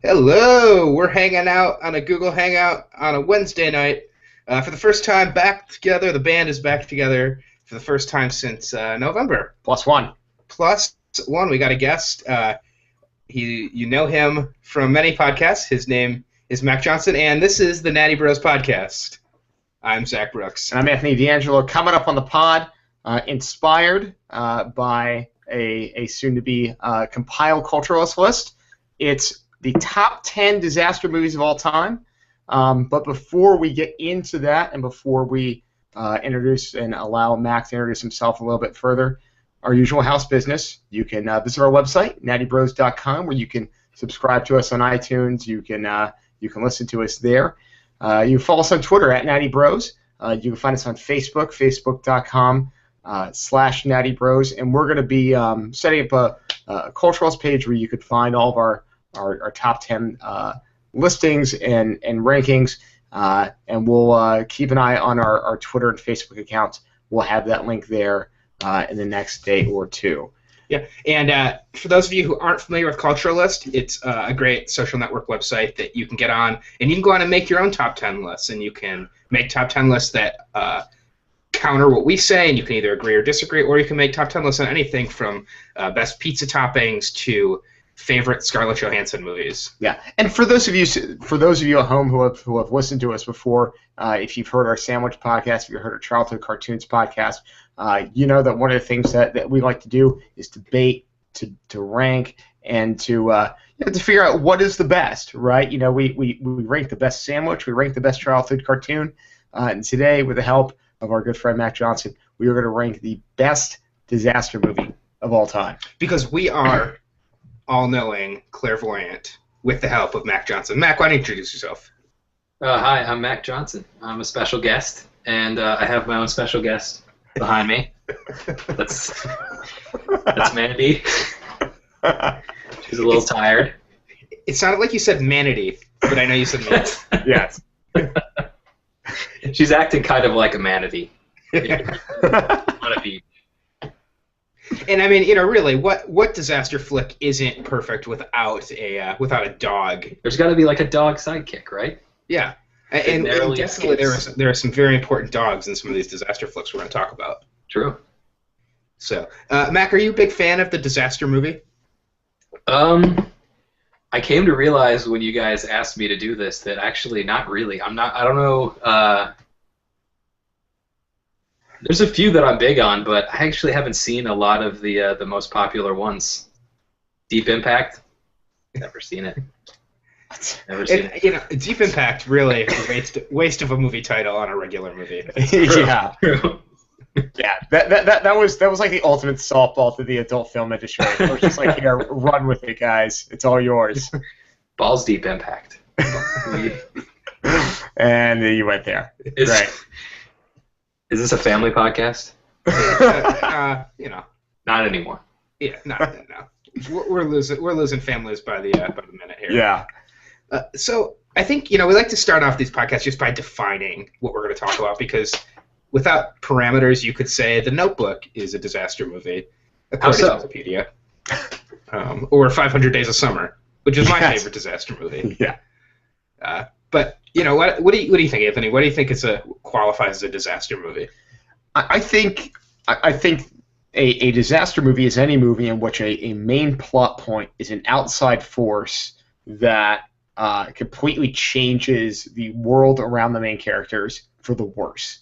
Hello! We're hanging out on a Google Hangout on a Wednesday night. For the first time back together, the band is back together for the first time since November. Plus one. Plus one, we got a guest. You know him from many podcasts. His name is Mac Johnson, and this is the Natty Brohs podcast. I'm Zach Brooks. And I'm Anthony D'Angelo. Coming up on the pod, inspired by a soon-to-be compiled culturalist list. It's the top 10 disaster movies of all time. But before we get into that and before we introduce and allow Mac to introduce himself a little bit further, our usual house business, you can visit our website, nattybrohs.com, where you can subscribe to us on iTunes. You can listen to us there. You can follow us on Twitter at Natty Brohs. You can find us on Facebook, facebook.com/Natty Brohs. And we're going to be setting up a culturalist page where you could find all of our top 10 listings and rankings. And we'll keep an eye on our Twitter and Facebook accounts. We'll have that link there in the next day or two. Yeah, and for those of you who aren't familiar with Culturalist, it's a great social network website that you can get on, and you can go on and make your own top 10 lists, and you can make top 10 lists that counter what we say, and you can either agree or disagree, or you can make top 10 lists on anything from best pizza toppings to favorite Scarlett Johansson movies. Yeah, and for those of you at home who have listened to us before, if you've heard our sandwich podcast, if you've heard our childhood cartoons podcast, you know that one of the things that we like to do is debate, to rank, and to figure out what is the best, right? You know, we rank the best sandwich, we rank the best childhood cartoon, and today, with the help of our good friend Mac Johnson, we are going to rank the best disaster movie of all time. Because we are all-knowing, clairvoyant, with the help of Mac Johnson. Mac, why don't you introduce yourself? Hi, I'm Mac Johnson. I'm a special guest, and I have my own special guest behind me. That's Mandy. She's a little tired. It sounded like you said manatee, but I know you said manatee. Yes. She's acting kind of like a manatee. On a beach. And I mean, really, what disaster flick isn't perfect without a dog? There's got to be like a dog sidekick, right? Yeah, and definitely there are some very important dogs in some of these disaster flicks we're going to talk about. True. So, Mac, are you a big fan of the disaster movie? I came to realize when you guys asked me to do this that actually not really. I don't know. There's a few that I'm big on, but I actually haven't seen a lot of the most popular ones. Deep Impact, never seen it. Never seen it. You know, Deep Impact really waste of a movie title on a regular movie. Yeah. Yeah, that was like the ultimate softball to the adult film industry. It was just like, here, run with it, guys. It's all yours. Balls Deep Impact. And you went there. Right. Is this a family podcast? You know. Not anymore. Yeah, not no. We're losing families by the minute here. Yeah. So I think we like to start off these podcasts just by defining what we're going to talk about, because without parameters, you could say The Notebook is a disaster movie, according to Wikipedia, or 500 Days of Summer, which is my favorite disaster movie. Yeah. But what do you think, Anthony? What do you think qualifies as a disaster movie? I think a disaster movie is any movie in which a main plot point is an outside force that completely changes the world around the main characters for the worse,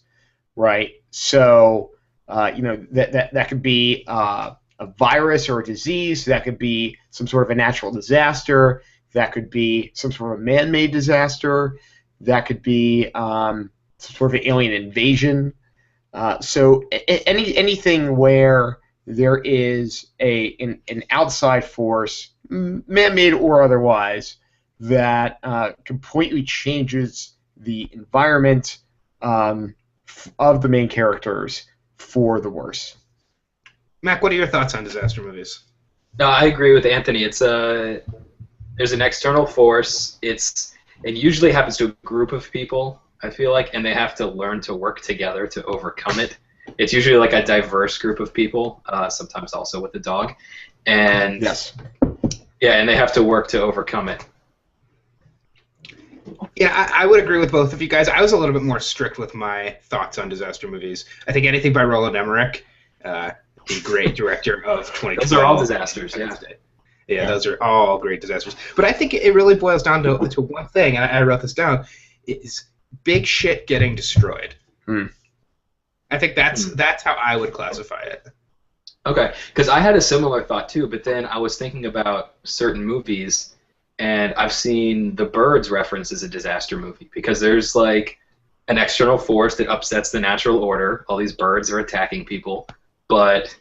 right? So that could be a virus or a disease. That could be some sort of a natural disaster. That could be some sort of man-made disaster. That could be some sort of an alien invasion. So anything where there is an outside force, man-made or otherwise, that completely changes the environment of the main characters for the worse. Mac, what are your thoughts on disaster movies? No, I agree with Anthony. It's there's an external force. It usually happens to a group of people, I feel like, and they have to learn to work together to overcome it. It's usually like a diverse group of people, sometimes also with a dog, and yes, yeah, and they have to work to overcome it. Yeah, I would agree with both of you guys. I was a little bit more strict with my thoughts on disaster movies. I think anything by Roland Emmerich, the great director of 2012. Those are all disasters, yeah. Yeah, those are all great disasters. But I think it really boils down to one thing, and I wrote this down, is big shit getting destroyed. I think that's how I would classify it. Okay, because I had a similar thought too, but then I was thinking about certain movies, and I've seen The Birds referenced as a disaster movie because there's like an external force that upsets the natural order. All these birds are attacking people, but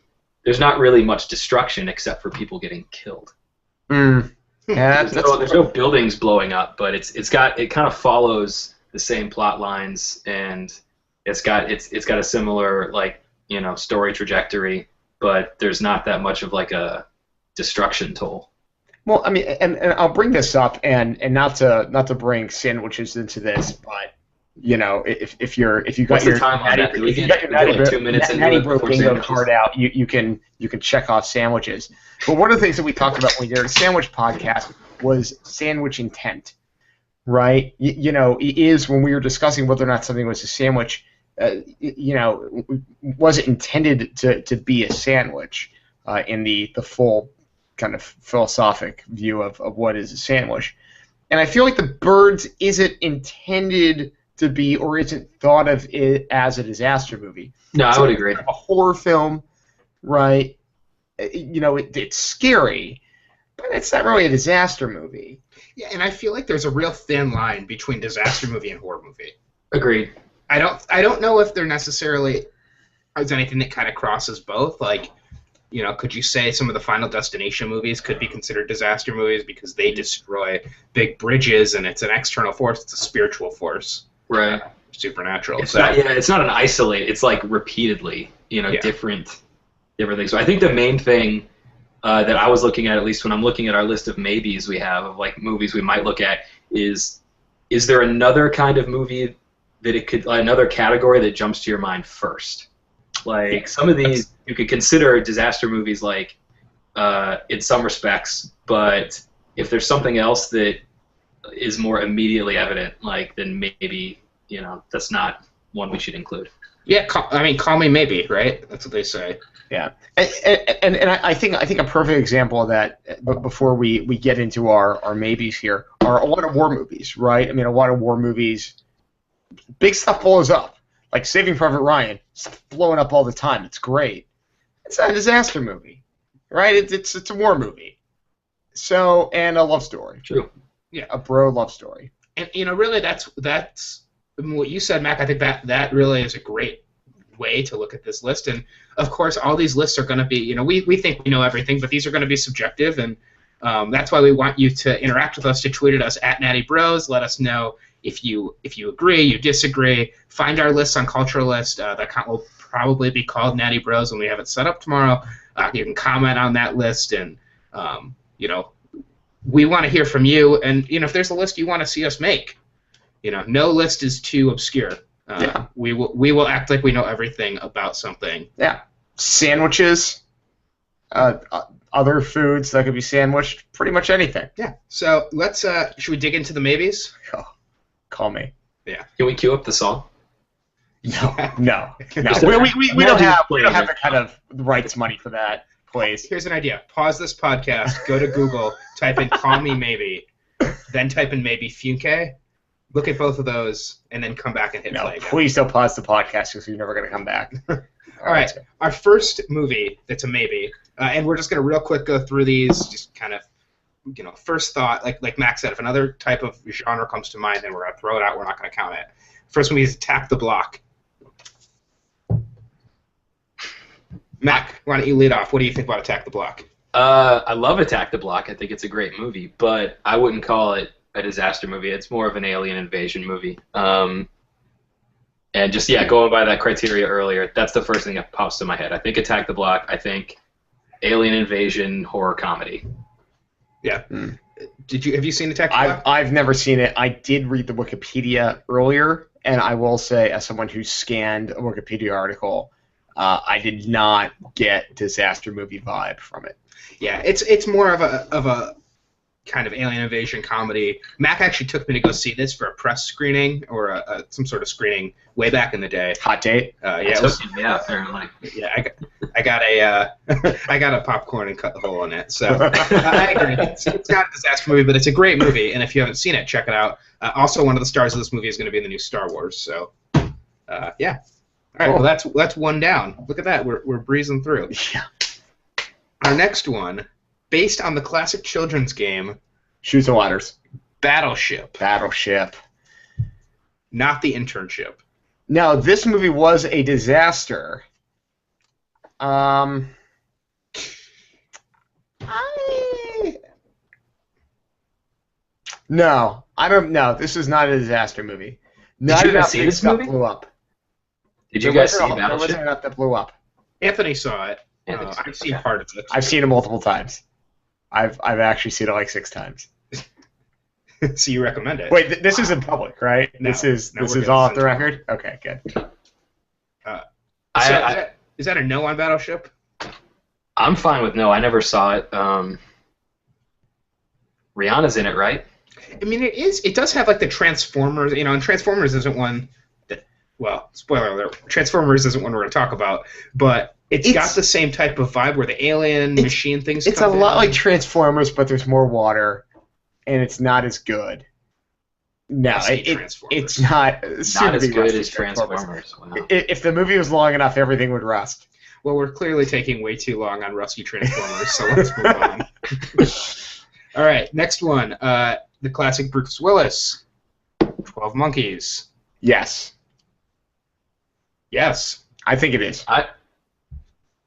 there's not really much destruction except for people getting killed. Yeah, There's no buildings blowing up, but it kind of follows the same plot lines, and it's got a similar story trajectory, but there's not that much of like a destruction toll. Well, I mean, and I'll bring this up, and not to bring sandwiches into this, but if you got your Natty 2 minutes into Natty it Brohs before bingo sandwiches? card out, you can check off sandwiches. But one of the things that we talked about when we did our sandwich podcast was sandwich intent, right? Is when we were discussing whether or not something was a sandwich, was it intended to be a sandwich in the full kind of philosophic view of what is a sandwich. And I feel like The Birds isn't intended to be or isn't thought of it as a disaster movie. No, I would agree. A horror film, right? It's scary, but it's not really a disaster movie. Yeah, and I feel like there's a real thin line between disaster movie and horror movie. Agreed. I don't know if there necessarily is anything that kind of crosses both. Like, could you say some of the Final Destination movies could be considered disaster movies because they destroy big bridges and it's an external force, it's a spiritual force. Right. Supernatural. It's not an isolate. It's like repeatedly, different things. So I think the main thing that I was looking at least when I'm looking at our list of maybes we have of like movies we might look at, is there another kind of movie that another category that jumps to your mind first? Like some of these you could consider disaster movies, like in some respects, but if there's something else that is more immediately evident, then maybe that's not one we should include. Yeah, call me maybe, right? That's what they say. Yeah, and I think a perfect example of that, but before we get into our maybes here, are a lot of war movies, right? I mean, a lot of war movies, big stuff blows up. Like Saving Private Ryan, stuff blowing up all the time. It's great. It's not a disaster movie, right? It's a war movie. So, and a love story. True. Yeah, a bro love story. And really, that's what you said, Mac. I think that really is a great way to look at this list. And of course, all these lists are going to be, we think we know everything, but these are going to be subjective, and that's why we want you to interact with us, to tweet at us at Natty Brohs. Let us know if you agree, you disagree. Find our list on Cultural List. That account will probably be called Natty Brohs when we have it set up tomorrow. You can comment on that list, and we want to hear from you. And if there's a list you want to see us make, no list is too obscure. We will act like we know everything about something. Yeah, sandwiches, other foods that could be sandwiched, pretty much anything. Yeah. So let's should we dig into the maybes? Oh, call me. Yeah. Can we cue up the song? No. We don't have the kind of rights money for that. Please. Here's an idea. Pause this podcast. Go to Google. Type in "call me maybe," then type in "maybe Funke." Look at both of those, and then come back and hit play again. Please don't pause the podcast because you're never going to come back. All right. Our first movie that's a maybe, and we're just going to real quick go through these, just kind of, first thought. Like Max said, if another type of genre comes to mind, then we're going to throw it out. We're not going to count it. First movie is Attack the Block. Mac, why don't you lead off? What do you think about Attack the Block? I love Attack the Block. I think it's a great movie, but I wouldn't call it a disaster movie. It's more of an alien invasion movie. And just, going by that criteria earlier, that's the first thing that pops to my head. I think Attack the Block. I think alien invasion horror comedy. Yeah. Have you seen Attack the Block? I've never seen it. I did read the Wikipedia earlier, and I will say, as someone who scanned a Wikipedia article, I did not get disaster movie vibe from it. Yeah, it's more of a kind of alien invasion comedy. Mac actually took me to go see this for a press screening or some sort of screening way back in the day. Hot date. Yeah, apparently. Yeah, I got a I got a popcorn and cut the hole in it. So I agree. It's not a disaster movie, but it's a great movie. And if you haven't seen it, check it out. Also, one of the stars of this movie is going to be in the new Star Wars. So yeah. All right. Well, that's one down. Look at that. We're breezing through. Yeah. Our next one, based on the classic children's game, Shoots and Ladders. Battleship. Battleship. Not The Internship. Now, this movie was a disaster. No, I don't. No, this is not a disaster movie. Did you guys see this movie? Blew up. Did you guys see There Battleship? wasn't enough that blew up. Anthony saw it. Anthony saw it, I've seen okay. part of it. I've seen it multiple times. I've actually seen it like 6 times. So you recommend it? Wait, this isn't public, right? No. This is No, we're good. all off the record. Okay, good. Is that a no on Battleship? I'm fine with no. I never saw it. Rihanna's in it, right? I mean, it is. It does have like the Transformers, and Transformers isn't one that. Well, spoiler alert. Transformers isn't one we're going to talk about, but it's got the same type of vibe where the alien machine things. It's a lot like Transformers, but there's more water, and it's not as good. No, it's not. Not as good as Transformers. Wow. If the movie was long enough, everything would rust. Well, we're clearly taking way too long on rusty Transformers, so let's move on. All right, next one. The classic Bruce Willis, 12 Monkeys. Yes. Yes. I think it is.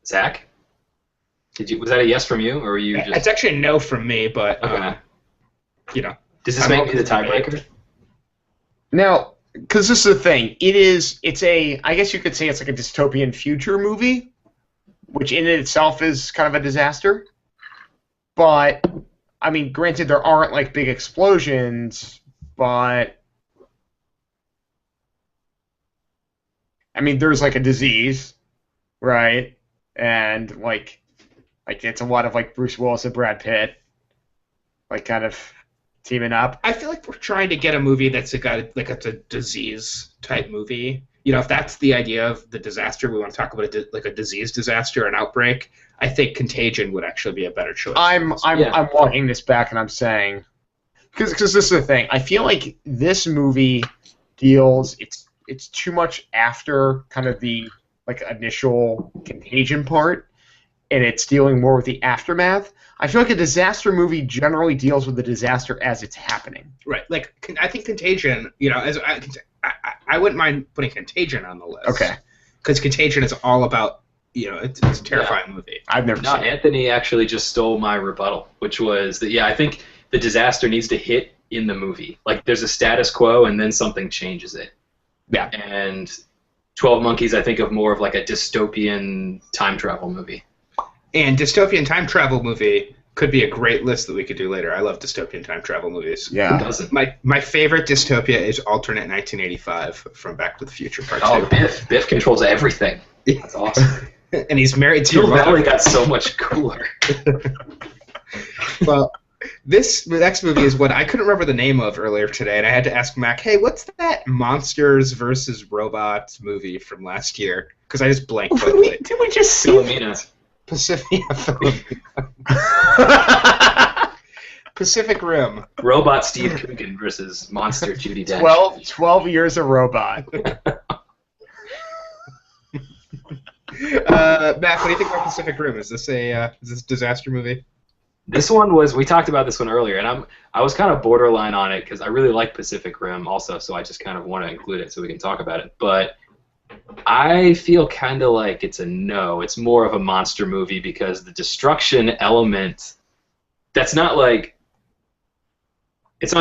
Zach? Was that a yes from you, or were you just... It's actually a no from me, but, Okay. Does this make me the tiebreaker? Now, because this is the thing, I guess you could say it's like a dystopian future movie, which in itself is kind of a disaster. But, I mean, granted, there aren't like big explosions, but I mean, there's like a disease, right? And like it's a lot of like Bruce Willis and Brad Pitt, like kind of teaming up. I feel like we're trying to get a movie that's it's a disease type movie. If that's the idea of the disaster, we want to talk about like a disease disaster, an outbreak. I think Contagion would actually be a better choice. I'm walking this back and I'm saying, because this is the thing. I feel like this movie deals. It's too much after kind of the like initial Contagion part, and it's dealing more with the aftermath. I feel like a disaster movie generally deals with the disaster as it's happening. Right. Like, I think Contagion, as I wouldn't mind putting Contagion on the list. Okay. Because Contagion is all about, it's a terrifying movie. I've never seen it. Anthony actually just stole my rebuttal, which was that, I think the disaster needs to hit in the movie. Like, there's a status quo, and then something changes it. Yeah. And 12 Monkeys, I think of more of like a dystopian time travel movie. And dystopian time travel movie could be a great list that we could do later. I love dystopian time travel movies. Yeah. Who doesn't? My favorite dystopia is Alternate 1985 from Back to the Future Part 2. Oh, Biff. Biff controls everything. That's awesome. And he's married to Hill your Valley mother. got so much cooler. Well, the next movie is what I couldn't remember the name of earlier today, and I had to ask Mac, hey, what's that monsters versus robots movie from last year? Because I just blanked. Did we just see Philomena. Pacific Rim. Robot Steve Coogan versus monster Judi Dench. 12 years of robot. Mac, what do you think about Pacific Rim? Is this a disaster movie? This one was, we talked about this one earlier, and I was kind of borderline on it because I really like Pacific Rim also, so I just kind of want to include it so we can talk about it. But I feel kind of like it's a no. It's more of a monster movie because the destruction element, it's not like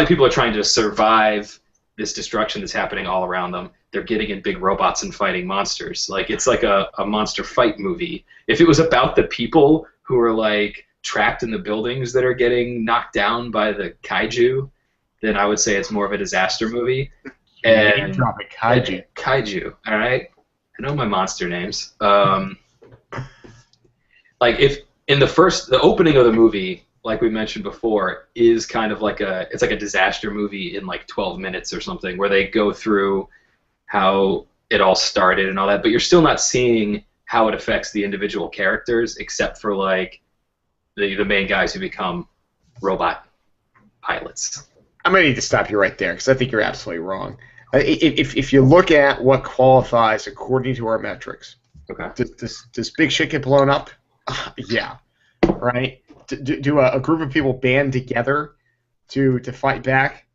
people are trying to survive this destruction that's happening all around them. They're getting in big robots and fighting monsters. Like, it's like a monster fight movie. If it was about the people who are like trapped in the buildings that are getting knocked down by the kaiju, then I would say it's more of a disaster movie. And dropping kaiju. Kaiju, all right? I know my monster names. Like, if in the opening of the movie, like we mentioned before, is kind of like a disaster movie in like 12 minutes or something, where they go through how it all started and all that, but you're still not seeing how it affects the individual characters, except for like the main guys who become robot pilots. I'm going to need to stop you right there because I think you're absolutely wrong. If you look at what qualifies according to our metrics, Okay. does big shit get blown up? Yeah, right. Do a group of people band together to fight back?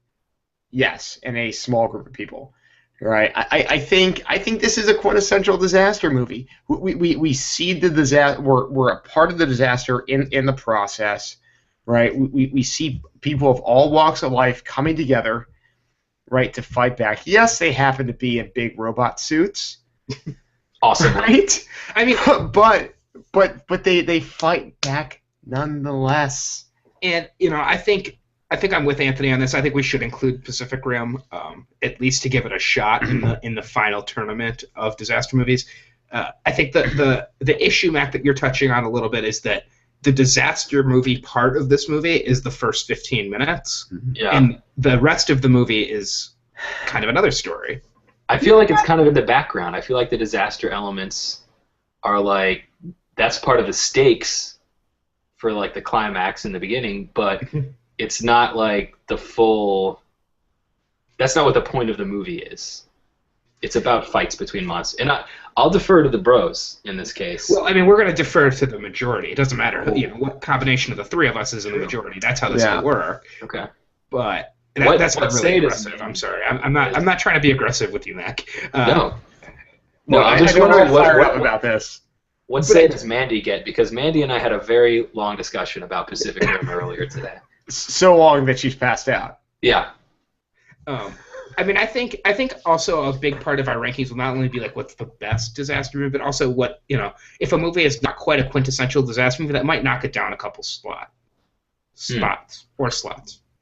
Yes, and a small group of people, right? I think this is a quintessential disaster movie. We see the disaster. We're a part of the disaster in the process, right? We see people of all walks of life coming together, right, to fight back. Yes, they happen to be in big robot suits. Awesome. Right? I mean, but they fight back nonetheless. and I think I'm with Anthony on this. I think we should include Pacific Rim, at least to give it a shot in the final tournament of disaster movies. I think the issue, Mac, that you're touching on a little bit is that the disaster movie part of this movie is the first 15 minutes, and the rest of the movie is kind of another story. I feel like it's kind of in the background. I feel like the disaster elements are like, that's part of the stakes for like the climax in the beginning, but it's not like the full. That's not what the point of the movie is. It's about fights between monsters, and I'll defer to the bros in this case. Well, I mean, we're going to defer to the majority. It doesn't matter what combination of the three of us is in the majority. That's how this will work. Okay. But that's not really aggressive. I'm sorry. I'm not trying to be aggressive with you, Mac. No. I'm just wondering what about this. What say does Mandy get? Because Mandy and I had a very long discussion about Pacific Rim earlier today. So long that she's passed out. Yeah. I mean, I think also a big part of our rankings will not only be like what's the best disaster movie, but also what, if a movie is not quite a quintessential disaster movie, that might knock it down a couple spots. So I'm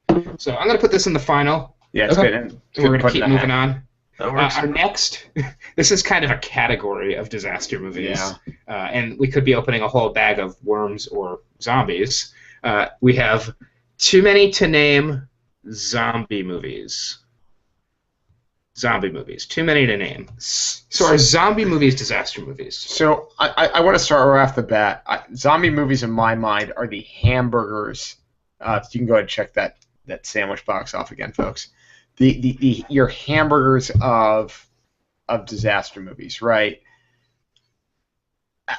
going to put this in the final. Yeah, it's good. And we're going to keep moving on. Our next, this is kind of a category of disaster movies, and we could be opening a whole bag of worms or zombies. We have too many to name zombie movies. Too many to name. So are zombie movies disaster movies? So I want to start right off the bat. Zombie movies in my mind are the hamburgers. You can go ahead and check that sandwich box off again, folks. Your hamburgers of disaster movies, right?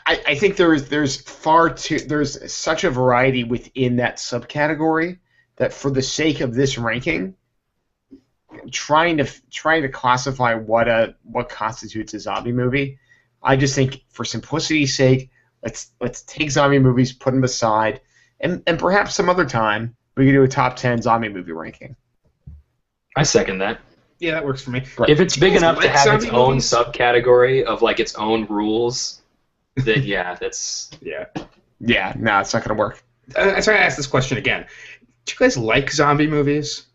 I think there's such a variety within that subcategory that for the sake of this ranking, trying to classify what constitutes a zombie movie, I just think for simplicity's sake, let's take zombie movies, put them aside, and perhaps some other time we can do a top 10 zombie movie ranking. I second that. Yeah, that works for me. Right. If it's big enough to have its own subcategory of like its own rules, then that's yeah. No, it's not gonna work. I'm sorry to ask this question again. Do you guys like zombie movies?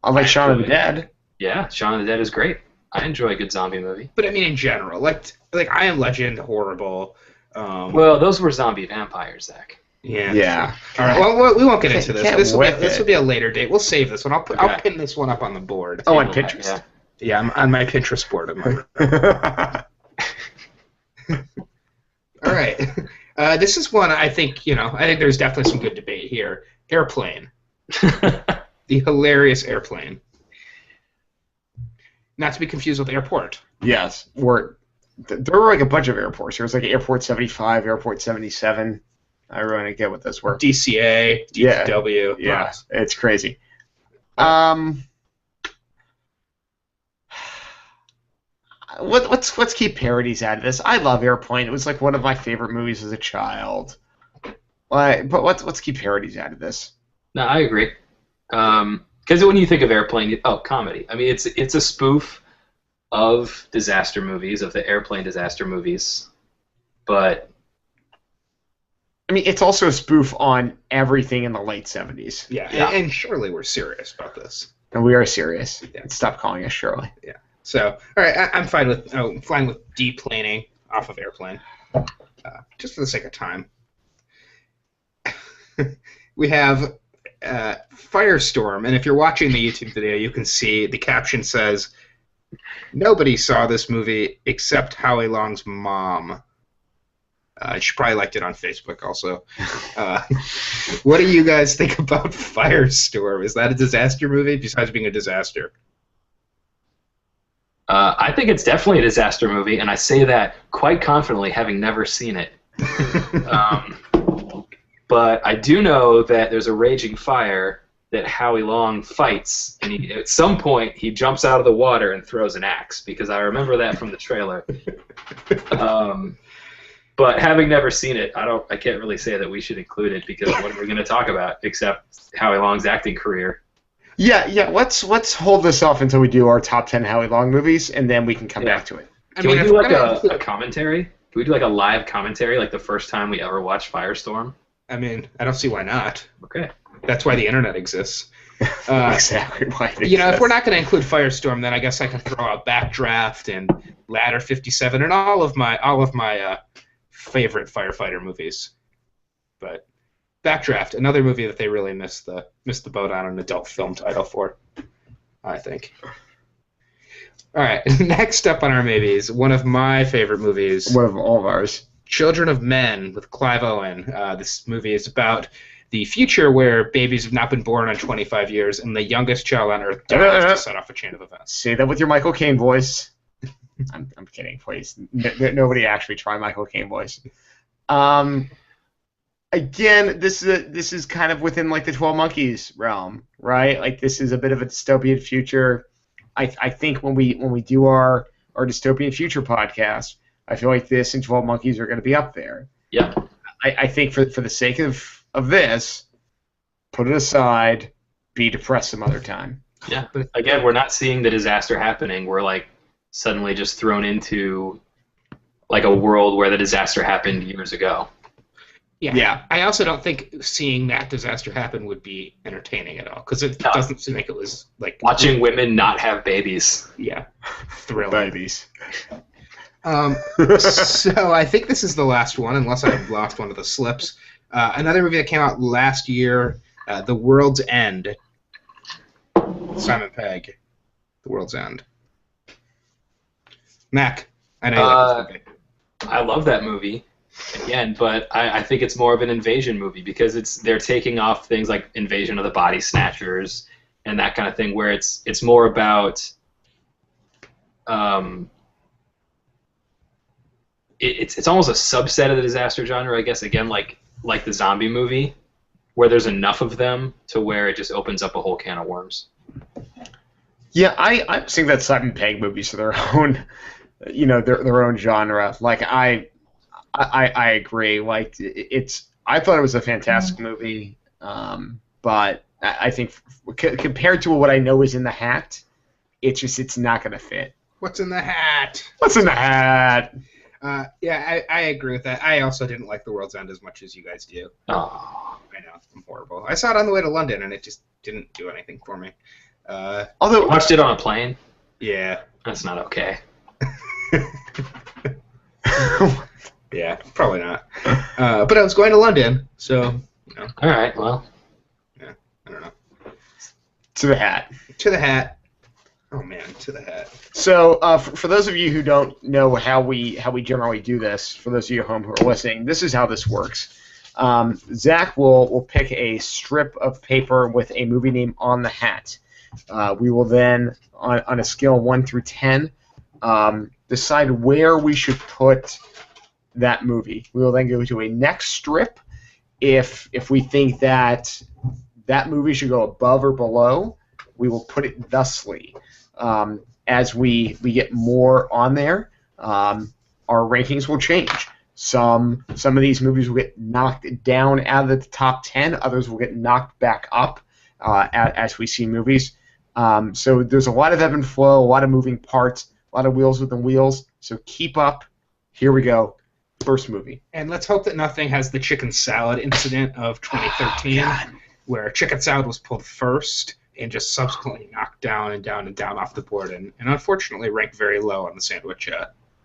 I like Shaun of the Dead. Yeah, Shaun of the Dead is great. I enjoy a good zombie movie. But I mean, in general, like I Am Legend, horrible. Well, those were zombie vampires, Zach. Yeah. All right. Well, we won't get into this. This will be a later date. We'll save this one. I'll pin this one up on the board. Oh, on Pinterest. Yeah, I'm on my pinterest board. All right. This is one I think I think there's definitely some good debate here. Airplane. The hilarious Airplane. Not to be confused with Airport. Yes. There were like a bunch of airports. There was like Airport 75, Airport 77. I really didn't get what those were. DCA, DFW. Yeah, it's crazy. Let's keep parodies out of this. I love Airplane. It was like one of my favorite movies as a child. But let's keep parodies out of this. No, I agree. Because when you think of Airplane, comedy. I mean, it's a spoof of disaster movies, of the airplane disaster movies, but I mean, it's also a spoof on everything in the late 70s. Yeah. And surely we're serious about this. And we are serious. Yeah. Stop calling us Shirley. Yeah. So, all right, I'm fine with deplaning off of Airplane, just for the sake of time. we have Firestorm, and if you're watching the YouTube video, you can see the caption says, "Nobody saw this movie except Howie Long's mom." She probably liked it on Facebook also. What do you guys think about Firestorm? Is that a disaster movie besides being a disaster? I think it's definitely a disaster movie, and I say that quite confidently, having never seen it. But I do know that there's a raging fire that Howie Long fights, and at some point he jumps out of the water and throws an axe, because I remember that from the trailer. But having never seen it, I can't really say that we should include it, because what are we going to talk about except Howie Long's acting career? Yeah. Let's hold this off until we do our top 10 Howie Long movies, and then we can come back to it. Can we do like a commentary? Can we do like a live commentary, like the first time we ever watched Firestorm? I mean, I don't see why not. Okay. That's why the internet exists. Exactly why it exists. If we're not going to include Firestorm, then I guess I can throw out Backdraft and Ladder 57 and all of my favorite firefighter movies. But Backdraft, another movie that they really missed the boat on an adult film title for, I think. All right, next up on our maybes, one of my favorite movies. One of all of ours. Children of Men with Clive Owen. This movie is about the future where babies have not been born in 25 years, and the youngest child on Earth dies to set off a chain of events. Say that with your Michael Caine voice. I'm kidding, please. Nobody actually try Michael Caine voice. Again, this is kind of within like the 12 Monkeys realm, right? Like this is a bit of a dystopian future. I think when we do our dystopian future podcast, I feel like this and 12 Monkeys are going to be up there. Yeah. I think for the sake of this, put it aside, be depressed some other time. Yeah. Again, we're not seeing the disaster happening. We're like suddenly just thrown into like a world where the disaster happened years ago. Yeah. I also don't think seeing that disaster happen would be entertaining at all, because it doesn't seem like it was like watching women not have babies. Yeah. Thrilling. Babies. So I think this is the last one, unless I've lost one of the slips. Another movie that came out last year, The World's End. Simon Pegg, The World's End. Mac, I know you like this movie. I love that movie, again, but I think it's more of an invasion movie, because they're taking off things like Invasion of the Body Snatchers and that kind of thing, where it's more about it's almost a subset of the disaster genre, I guess, again, like the zombie movie, where there's enough of them to where it just opens up a whole can of worms. Yeah, I think that Simon Pegg movies are their own, their own genre. Like I agree. Like I thought it was a fantastic movie, but I think compared to what I know is in the hat, it's not gonna fit. What's in the hat? What's in the hat? Yeah, I agree with that. I also didn't like The World's End as much as you guys do. Oh. I know, I'm horrible. I saw it on the way to London, and it just didn't do anything for me. Although watched it on a plane. Yeah. That's not okay. Yeah, probably not. But I was going to London, so, All right, well. Yeah, I don't know. To the hat. To the hat. Oh man, to the hat. So, for those of you who don't know how we generally do this, for those of you at home who are listening, this is how this works. Zach will pick a strip of paper with a movie name on the hat. We will then, on a scale of 1 through 10, decide where we should put that movie. We will then go to a next strip. If we think that movie should go above or below, we will put it thusly. As we get more on there, our rankings will change. Some of these movies will get knocked down out of the top 10. Others will get knocked back up as we see movies. So there's a lot of ebb and flow, a lot of moving parts, a lot of wheels within wheels. So keep up. Here we go. First movie. And let's hope that nothing has the chicken salad incident of 2013, where chicken salad was pulled first and just subsequently knocked down and down and down off the board, and unfortunately ranked very low on the sandwich.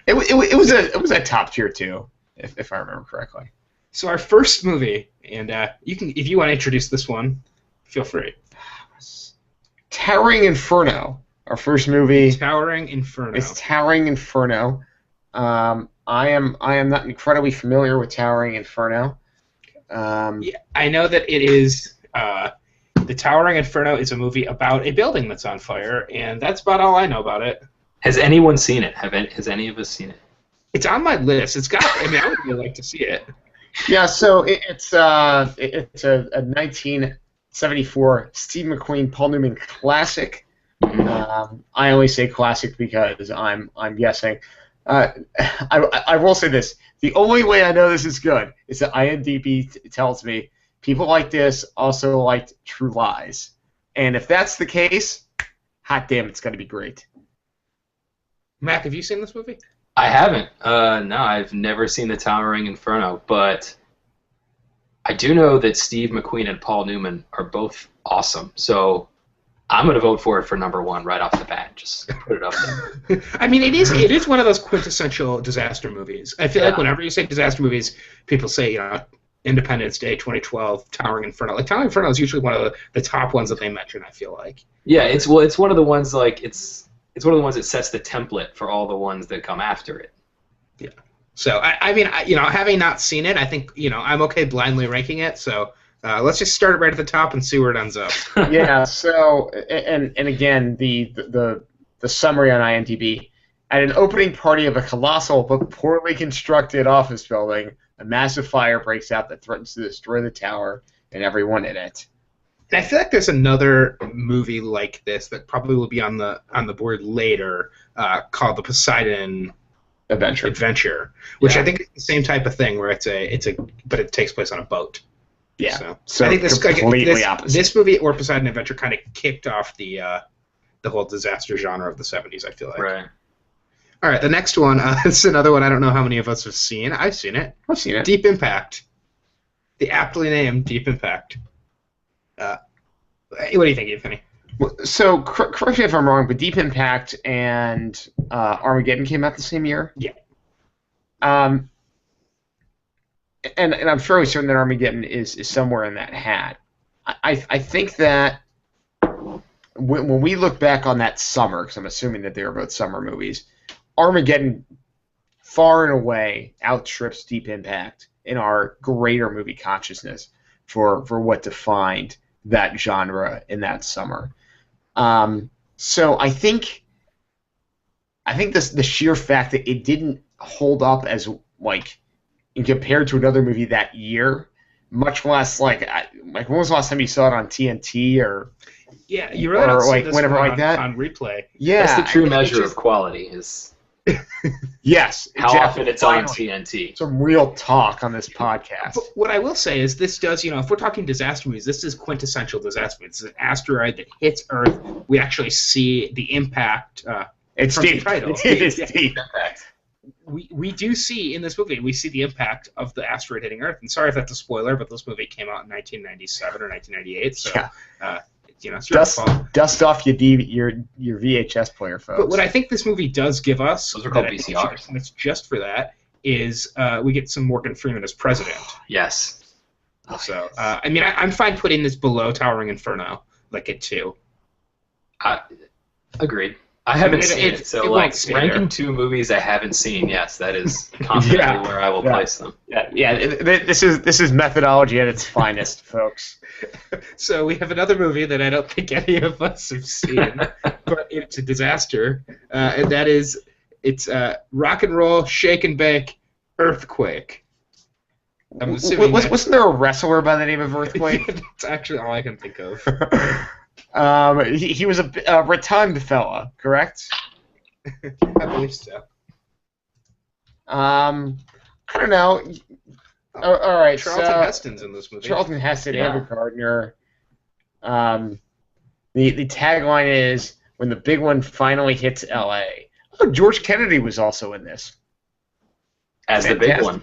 It was a top tier too, if I remember correctly. So our first movie, and you can, if you want to introduce this one, feel free. Towering Inferno. Our first movie. Towering Inferno. It's Towering Inferno. I am not incredibly familiar with Towering Inferno. Yeah, I know that it is. The Towering Inferno is a movie about a building that's on fire, and that's about all I know about it. Has anyone seen it? Has any of us seen it? It's on my list. It's got. I mean, I would really like to see it. Yeah, so it's a 1974 Steve McQueen, Paul Newman classic. I only say classic because I'm guessing. I will say this: the only way I know this is good is that IMDb tells me people like this also liked True Lies, and if that's the case, hot damn, it's going to be great. Mac, have you seen this movie? I haven't. No, I've never seen The Towering Inferno, but I do know that Steve McQueen and Paul Newman are both awesome. So I'm going to vote for it for number one right off the bat. Just put it up there. I mean, it is one of those quintessential disaster movies. I feel like whenever you say disaster movies, people say, Independence Day, 2012, Towering Inferno. Like, Towering Inferno is usually one of the top ones that they mention, I feel like. Yeah, it's one of the ones, like, it's one of the ones that sets the template for all the ones that come after it. Yeah. So, I mean, having not seen it, I think, I'm okay blindly ranking it. So, let's just start it right at the top and see where it ends up. Yeah. So, and again, the summary on IMDb: at an opening party of a colossal but poorly constructed office building, a massive fire breaks out that threatens to destroy the tower and everyone in it. I feel like there's another movie like this that probably will be on the board later, called The Poseidon Adventure, which I think is the same type of thing, where but it takes place on a boat. Yeah. So I think completely opposite. This movie or Poseidon Adventure kind of kicked off the whole disaster genre of the 70s. I feel like. Right. All right, the next one. This is another one I don't know how many of us have seen. I've seen it. I've seen it. Deep Impact. The aptly named Deep Impact. What do you think, Anthony? So, correct me if I'm wrong, but Deep Impact and Armageddon came out the same year? Yeah. And I'm fairly certain that Armageddon is somewhere in that hat. I think that when we look back on that summer, because I'm assuming that they were both summer movies, Armageddon far and away outstrips Deep Impact in our greater movie consciousness for what defined that genre in that summer. So I think the sheer fact that it didn't hold up as like in compared to another movie that year, much less like when was the last time you saw it on TNT or you really don't see like this whenever one like that on replay. Yeah, that's the true measure of quality is. Yes, how exactly. often it's on TNT. Some real talk on this podcast. But what I will say is this does, if we're talking disaster movies, this is quintessential disaster movies. It's an asteroid that hits Earth. We actually see the impact it's from deep. the title. It is deep. We do see in this movie, we see the impact of the asteroid hitting Earth. And sorry if that's a spoiler, but this movie came out in 1997 or 1998. So, it's your fault. Dust off your VHS player, folks. But what I think this movie does give us, those are called VCRs, and it's just for that, is we get some Morgan Freeman as president. Yes. So, I mean, I'm fine putting this below Towering Inferno, like at 2. Agreed. I haven't seen it, so ranking two movies I haven't seen, yes, that is confidently where I will place them. This is methodology at its finest, folks. So we have another movie that I don't think any of us have seen, but it's a disaster, and that is Rock and Roll, Shake and Bake, Earthquake. I'm assuming wasn't there a wrestler by the name of Earthquake? That's actually all I can think of. He was a rotund fella, correct? I believe so. I don't know. All right, Charlton Heston's in this movie. Charlton Heston, Andrew Gardner. The tagline is "When the big one finally hits L.A." Oh, George Kennedy was also in this. As the big one.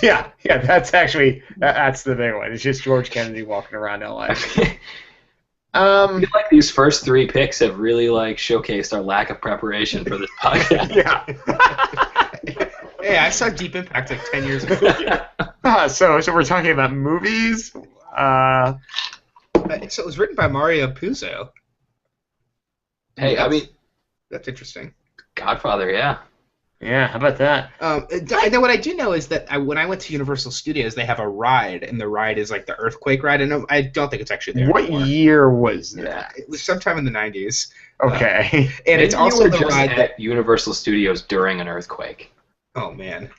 Yeah, that's the big one. It's just George Kennedy walking around L.A. I feel like these first 3 picks have really showcased our lack of preparation for this podcast. Yeah, I saw Deep Impact like 10 years ago. So we're talking about movies. So it was written by Mario Puzo. Hey, I mean, That's interesting. Godfather, yeah. Yeah, how about that? I know what I do know is that when I went to Universal Studios, they have a ride, and the ride is like the earthquake ride, and I don't think it's actually there What anymore. year was that? It was sometime in the 90s. Okay. And Maybe it's also you were the just ride that... at Universal Studios during an earthquake. Oh, man.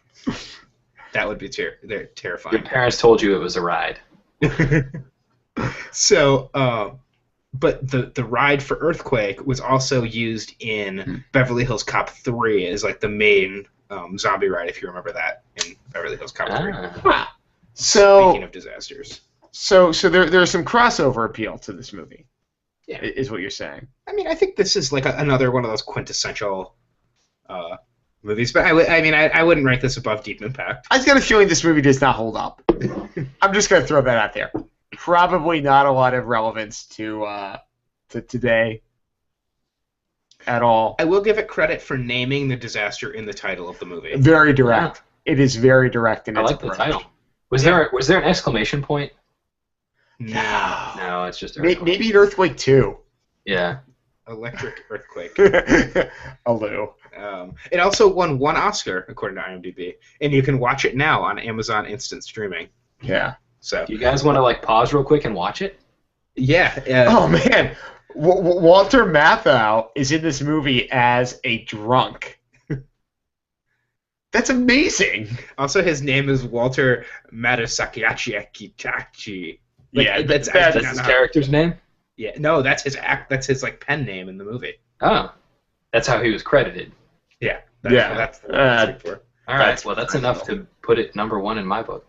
That would be Your terrifying. parents told you it was a ride. So, but the ride for Earthquake was also used in Beverly Hills Cop 3 as like the main zombie ride, if you remember that, in Beverly Hills Cop 3. Ah. So Speaking of disasters. So there's some crossover appeal to this movie. Yeah. Is what you're saying. I mean, I think this is like another one of those quintessential movies, but I wouldn't rank this above Deep Impact. I just got a feeling this movie does not hold up. I'm just gonna throw that out there. Probably not a lot of relevance to today at all. I will give it credit for naming the disaster in the title of the movie. Very direct. Yeah. It is very direct in I its like approach. the title. Was there an exclamation point? No. No, it's just earthquake. Maybe an Earthquake 2. Yeah. Electric Earthquake. Alu. It also won 1 Oscar, according to IMDb, and you can watch it now on Amazon Instant Streaming. Yeah. So. Do you guys want to like pause real quick and watch it? Yeah. Oh man, Walter Matthau is in this movie as a drunk. That's amazing. Also, his name is Walter Matasakiachi. Yeah, that's his character's name. Yeah, no, that's his like pen name in the movie. Oh, that's how he was credited. Yeah. That's what it's for. All right, well, that's enough to put it number 1 in my book.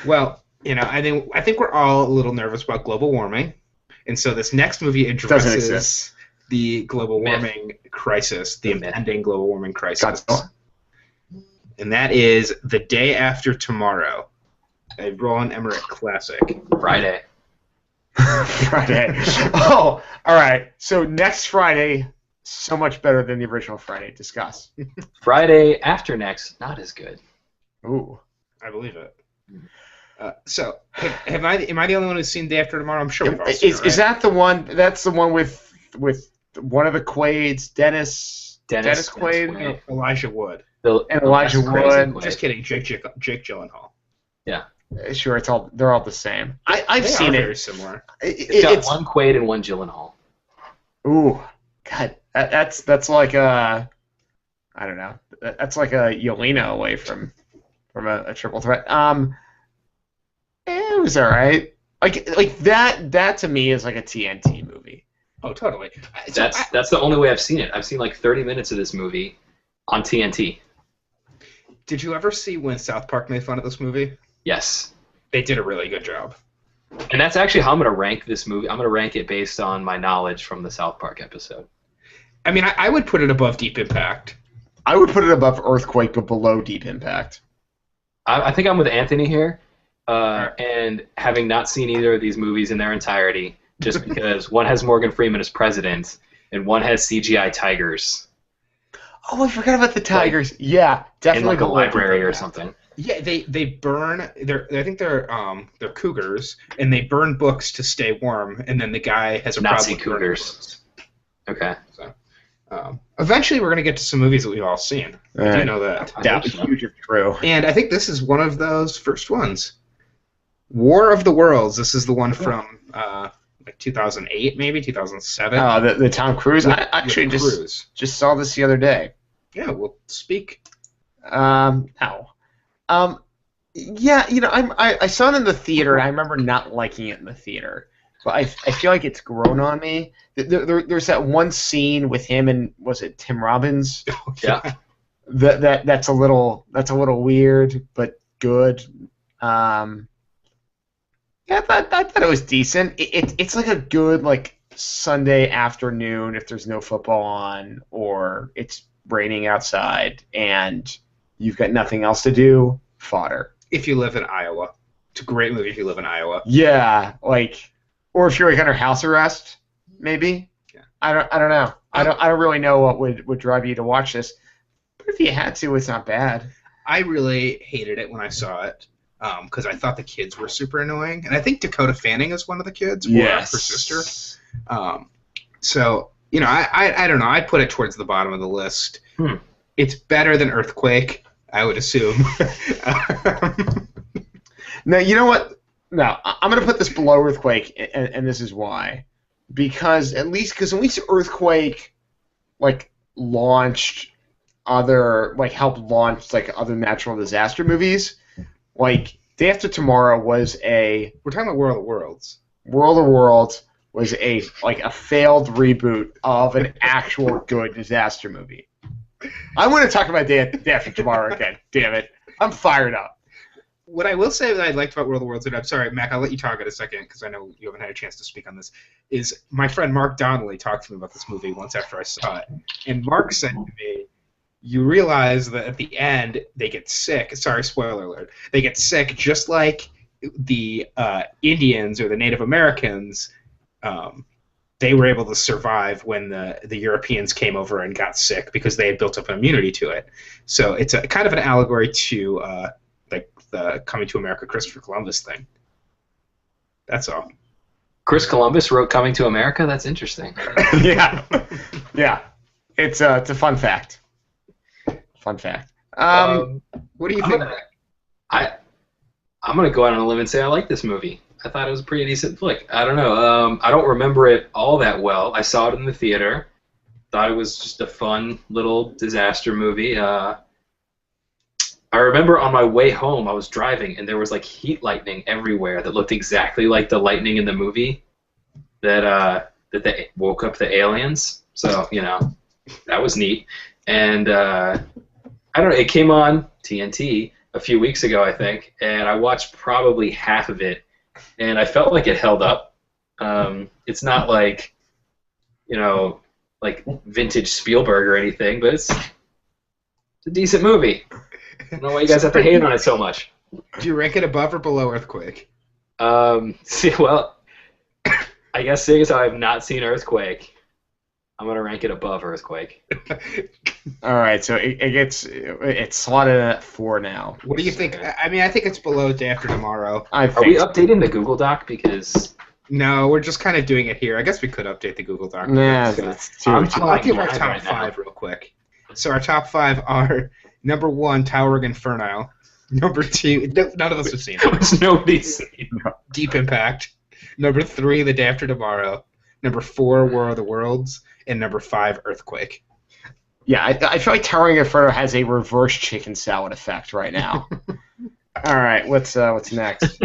Well, I think we're all a little nervous about global warming, and so this next movie addresses the global warming crisis, the impending global warming crisis, and that is The Day After Tomorrow, a Roland Emmerich classic. Friday. Friday. Oh, all right. So next Friday, so much better than the original Friday. Discuss. Friday after next, not as good. Ooh, I believe it. So, am I the only one who's seen Day After Tomorrow? I'm sure we've all seen it, right? Is that the one? That's the one with one of the Quaids, Dennis Quaid, Elijah Wood, and Elijah Wood. Just kidding, Jake Gyllenhaal. Yeah. Sure, they're all the same. I've seen it. Very similar. It's got one Quaid and one Gyllenhaal. Ooh, God, that's like a, I don't know. That's like a Yelena away from a triple threat. It was all right. Like that to me is like a TNT movie. Oh, totally. That's the only way I've seen it. I've seen like 30 minutes of this movie on TNT. Did you ever see when South Park made fun of this movie? Yes. They did a really good job. And that's actually how I'm going to rank this movie. I'm going to rank it based on my knowledge from the South Park episode. I mean, I would put it above Deep Impact. I would put it above Earthquake, but below Deep Impact. I think I'm with Anthony here. And having not seen either of these movies in their entirety, just because one has Morgan Freeman as president and one has CGI tigers. Oh, I forgot about the tigers. Yeah, definitely in like a library or something. Yeah, they burn. I think they're cougars, and they burn books to stay warm. And then the guy has a Nazi problem with burning cougars. books. Okay. So, eventually, we're gonna get to some movies that we've all seen. I do know that. That was huge if true. And I think this is one of those first ones. War of the Worlds. This is the one from like 2008, maybe 2007. Oh, the Tom Cruise. I actually just saw this the other day. Yeah, we'll speak. How? Yeah, I saw it in the theater, and I remember not liking it in the theater. But I feel like it's grown on me. There's that one scene with him and was it Tim Robbins? Yeah. That's a little weird, but good. Yeah, I thought it was decent. It's like a good like Sunday afternoon if there's no football on or it's raining outside and you've got nothing else to do. Fodder. If you live in Iowa, it's a great movie. If you live in Iowa, yeah, or if you're like under house arrest, maybe. Yeah. I don't know. I don't really know what would drive you to watch this. But if you had to, it's not bad. I really hated it when I saw it because I thought the kids were super annoying, and I think Dakota Fanning is one of the kids, or her sister. So I don't know. I put it towards the bottom of the list. It's better than Earthquake, I would assume. Now, you know what? No, I'm going to put this below Earthquake, and this is why. Because at least Earthquake, like, helped launch, like, other natural disaster movies. Like, Day After Tomorrow was We're talking about World of Worlds. World of Worlds was a failed reboot of an actual good disaster movie. I want to talk about Day After Tomorrow again. Damn it. I'm fired up. What I will say that I liked about World of Worlds, and I'm sorry, Mac, I'll let you talk in a second because I know you haven't had a chance to speak on this, is my friend Mark Donnelly talked to me about this movie once after I saw it. And Mark said to me, you realize that at the end they get sick. Sorry, spoiler alert. They get sick just like the Indians or the Native Americans. They were able to survive when the Europeans came over and got sick because they had built up an immunity to it. So it's a kind of an allegory to like the Coming to America Christopher Columbus thing. That's all. Chris Columbus wrote Coming to America? That's interesting. Yeah. It's a fun fact. Fun fact. What do you think? I'm gonna go out on a limb and say I like this movie. I thought it was a pretty decent flick. I don't know. I don't remember it all that well. I saw it in the theater. Thought it was just a fun little disaster movie. I remember on my way home, I was driving, and there was like heat lightning everywhere that looked exactly like the lightning in the movie that they woke up the aliens. So that was neat. And I don't know. It came on TNT a few weeks ago, I think, and I watched probably half of it, and I felt like it held up. It's not like like vintage Spielberg or anything, but it's a decent movie. I don't know why you guys have to hate on it so much. Do you rank it above or below Earthquake? Well, I guess seeing as how I have not seen Earthquake, I'm gonna rank it above Earthquake. All right, so it's slotted at 4 now. What do you think? I mean, I think it's below Day After Tomorrow. Are we updating the Google Doc? Because no, we're just kind of doing it here. I guess we could update the Google Doc. Nah, I'll give our top 5 real quick. So our top 5 are number 1, Towering Inferno. Number 2, none of us have seen it. Nobody's seen it. Deep Impact. Number 3, The Day After Tomorrow. Number 4, War of the Worlds. And number 5, Earthquake. Yeah, I feel like Towering Inferno has a reverse chicken salad effect right now. All right, what's next?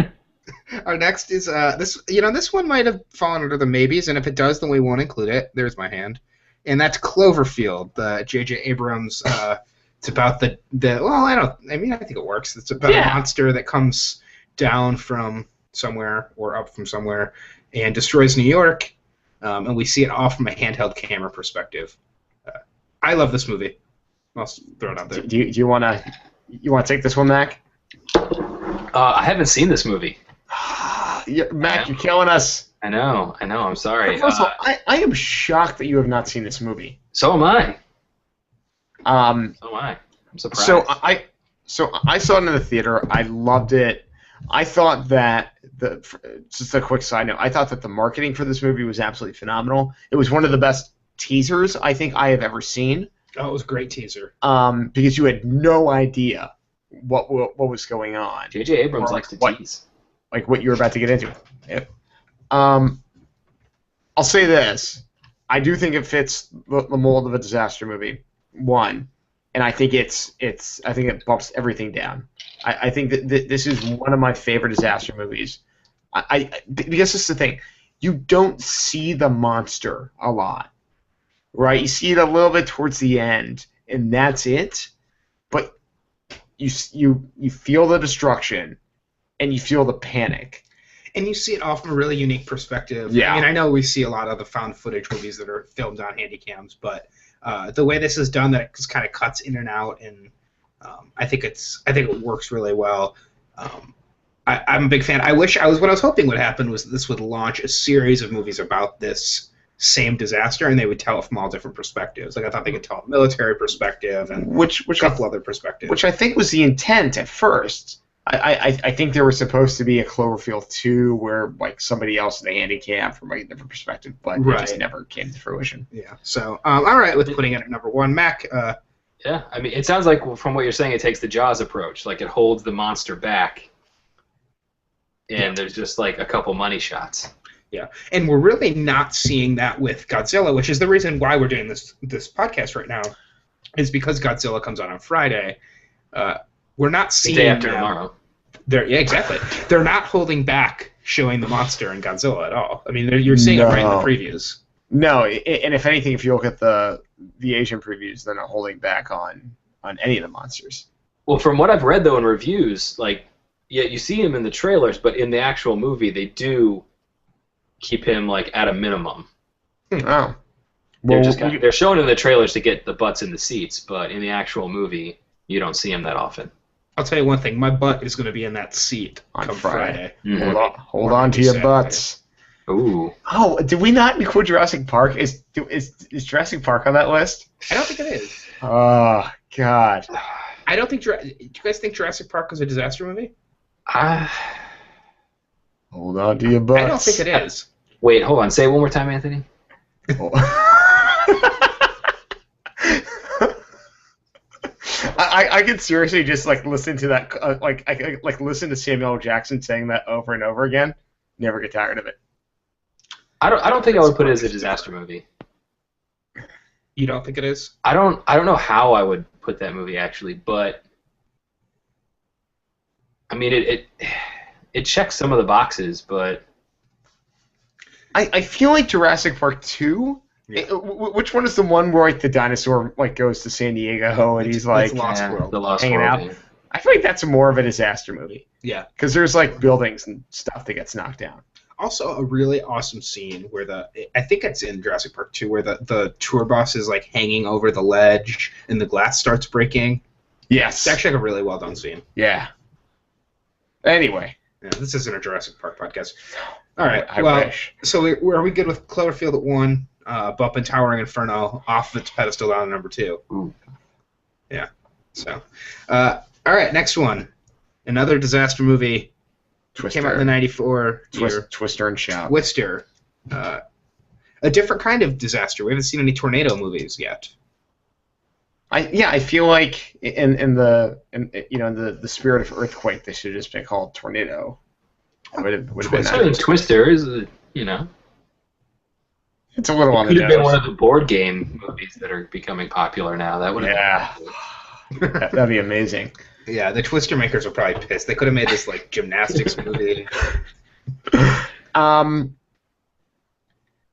Our next is this. This one might have fallen under the maybes, and if it does, then we won't include it. There's my hand, and that's Cloverfield, the J.J. Abrams. It's about the well, I think it works. It's about a monster that comes down from somewhere or up from somewhere and destroys New York, and we see it all from a handheld camera perspective. I love this movie. I'll throw it out there. Do you want to take this one, Mac? I haven't seen this movie. Mac, you're killing us. I know. I'm sorry. First of all, I am shocked that you have not seen this movie. So am I. So am I. I'm surprised. So I saw it in the theater. I loved it. I thought that just a quick side note. I thought that the marketing for this movie was absolutely phenomenal. It was one of the best teasers I think I have ever seen. Oh, it was a great teaser. Because you had no idea what was going on. J.J. Abrams likes to tease. Like what you're about to get into. Yep. I'll say this. I do think it fits the mold of a disaster movie. One, and I think I think it bumps everything down. I think that this is one of my favorite disaster movies. Because this is the thing. You don't see the monster a lot. Right? You see it a little bit towards the end, and that's it. But you feel the destruction, and you feel the panic. And you see it all from a really unique perspective. Yeah. I mean, I know we see a lot of the found footage movies that are filmed on handycams, but the way this is done, that it just kind of cuts in and out, and I think it works really well. I'm a big fan. What I was hoping would happen was this would launch a series of movies about this same disaster, and they would tell it from all different perspectives. Like I thought they could tell a military perspective and a couple other perspectives. Which I think was the intent at first. I think there was supposed to be a Cloverfield 2 where like somebody else in the handicap from a different perspective, but it just never came to fruition. Yeah. So all right, with putting it at number 1, Mac. Yeah, I mean, it sounds like from what you're saying, it takes the Jaws approach. Like it holds the monster back, and there's just like a couple money shots. Yeah, and we're really not seeing that with Godzilla, which is the reason why we're doing this podcast right now, is because Godzilla comes on Friday. We're not seeing the day after tomorrow. Yeah, exactly. They're not holding back showing the monster in Godzilla at all. I mean, you're seeing it right in the previews. No, and if anything, if you look at the Asian previews, they're not holding back on any of the monsters. Well, from what I've read though in reviews, like you see him in the trailers, but in the actual movie, they do keep him like at a minimum. Oh. They're showing in the trailers to get the butts in the seats, but in the actual movie, you don't see him that often. I'll tell you one thing: my butt is going to be in that seat on come Friday. Mm-hmm. Hold on to your butts. Ooh. Oh, did we not include Jurassic Park? Is Jurassic Park on that list? I don't think it is. Oh God. I don't think. Do you guys think Jurassic Park was a disaster movie? Hold on to your butts. I don't think it is. Wait, hold on. Say it one more time, Anthony. I could seriously just like listen to that, I listen to Samuel L. Jackson saying that over and over again. Never get tired of it. I don't think I would put it as a disaster movie. You don't think it is? I don't know how I would put that movie actually, but I mean it checks some of the boxes, but I feel like Jurassic Park 2. Yeah. Which one is the one where like the dinosaur like goes to San Diego and he's like the Lost World hanging out? Yeah. I feel like that's more of a disaster movie. Yeah, because there's like buildings and stuff that gets knocked down. Also, a really awesome scene where I think it's in Jurassic Park 2 where the tour bus is like hanging over the ledge and the glass starts breaking. Yes, it's actually like a really well done scene. Yeah. Anyway, this isn't a Jurassic Park podcast. All right. I wish. So are we good with Cloverfield at 1? Bump and Towering Inferno off its pedestal down to number 2. Ooh. Yeah. So, all right, next one. Another disaster movie. Twister. Came out in the 94 year. Twister and Shout. Twister. A different kind of disaster. We haven't seen any tornado movies yet. I feel like in the spirit of earthquake, they should have just been called Tornado. Would have been nice. Twister is It's a little on the nose. It could have been one nose. of the board game movies that are becoming popular now. That would have been cool. That'd be amazing. Yeah, the Twister makers are probably pissed. They could have made this like gymnastics movie.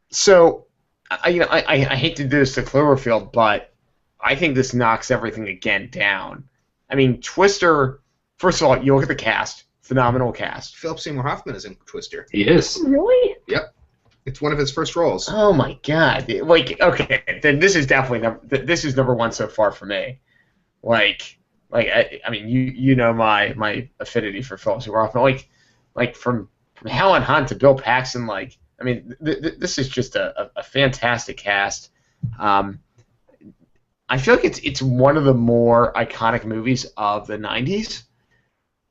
So, I hate to do this to Cloverfield, but I think this knocks everything again down. I mean, Twister. First of all, you look at the cast. Phenomenal cast. Philip Seymour Hoffman is in Twister. He is. Really? Yep. It's one of his first roles. Oh my God! Like, okay, then this is definitely this is number 1 so far for me. I mean, you know my affinity for Philip Seymour Hoffman. Like from Helen Hunt to Bill Paxton. Like, I mean, this is just a fantastic cast. I feel like it's one of the more iconic movies of the '90s.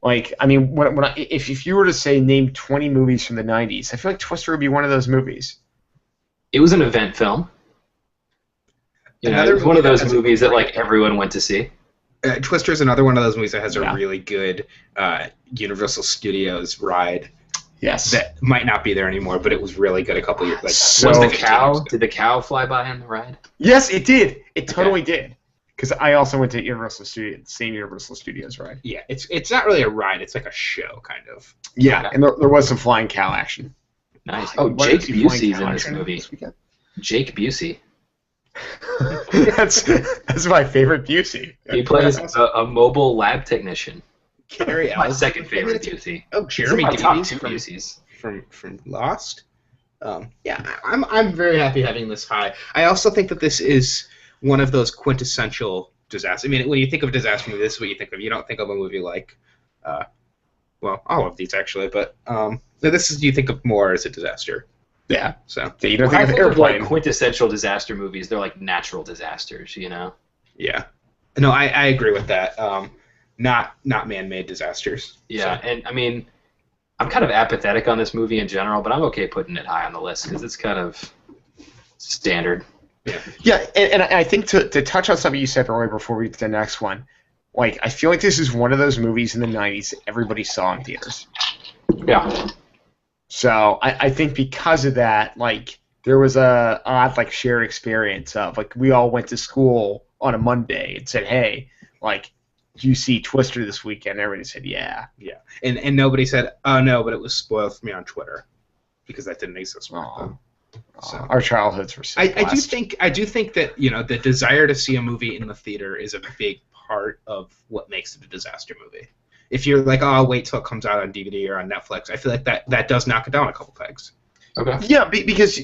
Like, I mean, if you were to say name 20 movies from the 90s, I feel like Twister would be one of those movies. It was an event film. It was one of those movies that like everyone went to see. Twister is another one of those movies that has a really good Universal Studios ride. Yes. That might not be there anymore, but it was really good a couple years. Like, so was the cow? Did the cow fly by on the ride? Yes, it did. It totally did. Because I also went to Universal Studios, same Universal Studios ride. Yeah, it's not really a ride; it's like a show, kind of. Yeah, and there was some flying cow action. Nice. Oh, Jake Busey's in this movie. Jake Busey. that's my favorite Busey. He plays a mobile lab technician. Carrie my second favorite Busey. Oh, Jeremy Davies from Lost. Yeah, I'm very happy having this high. I also think that this is one of those quintessential disasters. I mean, when you think of a disaster movie, this is what you think of. You don't think of a movie like, well, all of these actually, but you think of more as a disaster. Yeah. So You don't When I think of think of like Airplane. quintessential disaster movies, they're like natural disasters, you know? yeah, no, I agree with that. Not man-made disasters. Yeah, So. and I mean, I'm kind of apathetic on this movie in general, but I'm okay putting it high on the list because it's kind of standard. Yeah, and I think to touch on something you said earlier before we get to the next one, like I feel like this is one of those movies in the '90s that everybody saw in theaters. Yeah. So I think because of that, like there was a odd like shared experience of like we all went to school on a Monday and said, hey, like, do you see Twister this weekend? And everybody said, yeah. Yeah, and nobody said, oh no, but it was spoiled for me on Twitter because that didn't exist back then. So. Our childhoods were so I blessed. do think that the desire to see a movie in the theater is a big part of what makes it a disaster movie. If you're like, oh, I'll wait till it comes out on DVD or on Netflix, I feel like that does knock it down a couple pegs. Okay. Yeah, because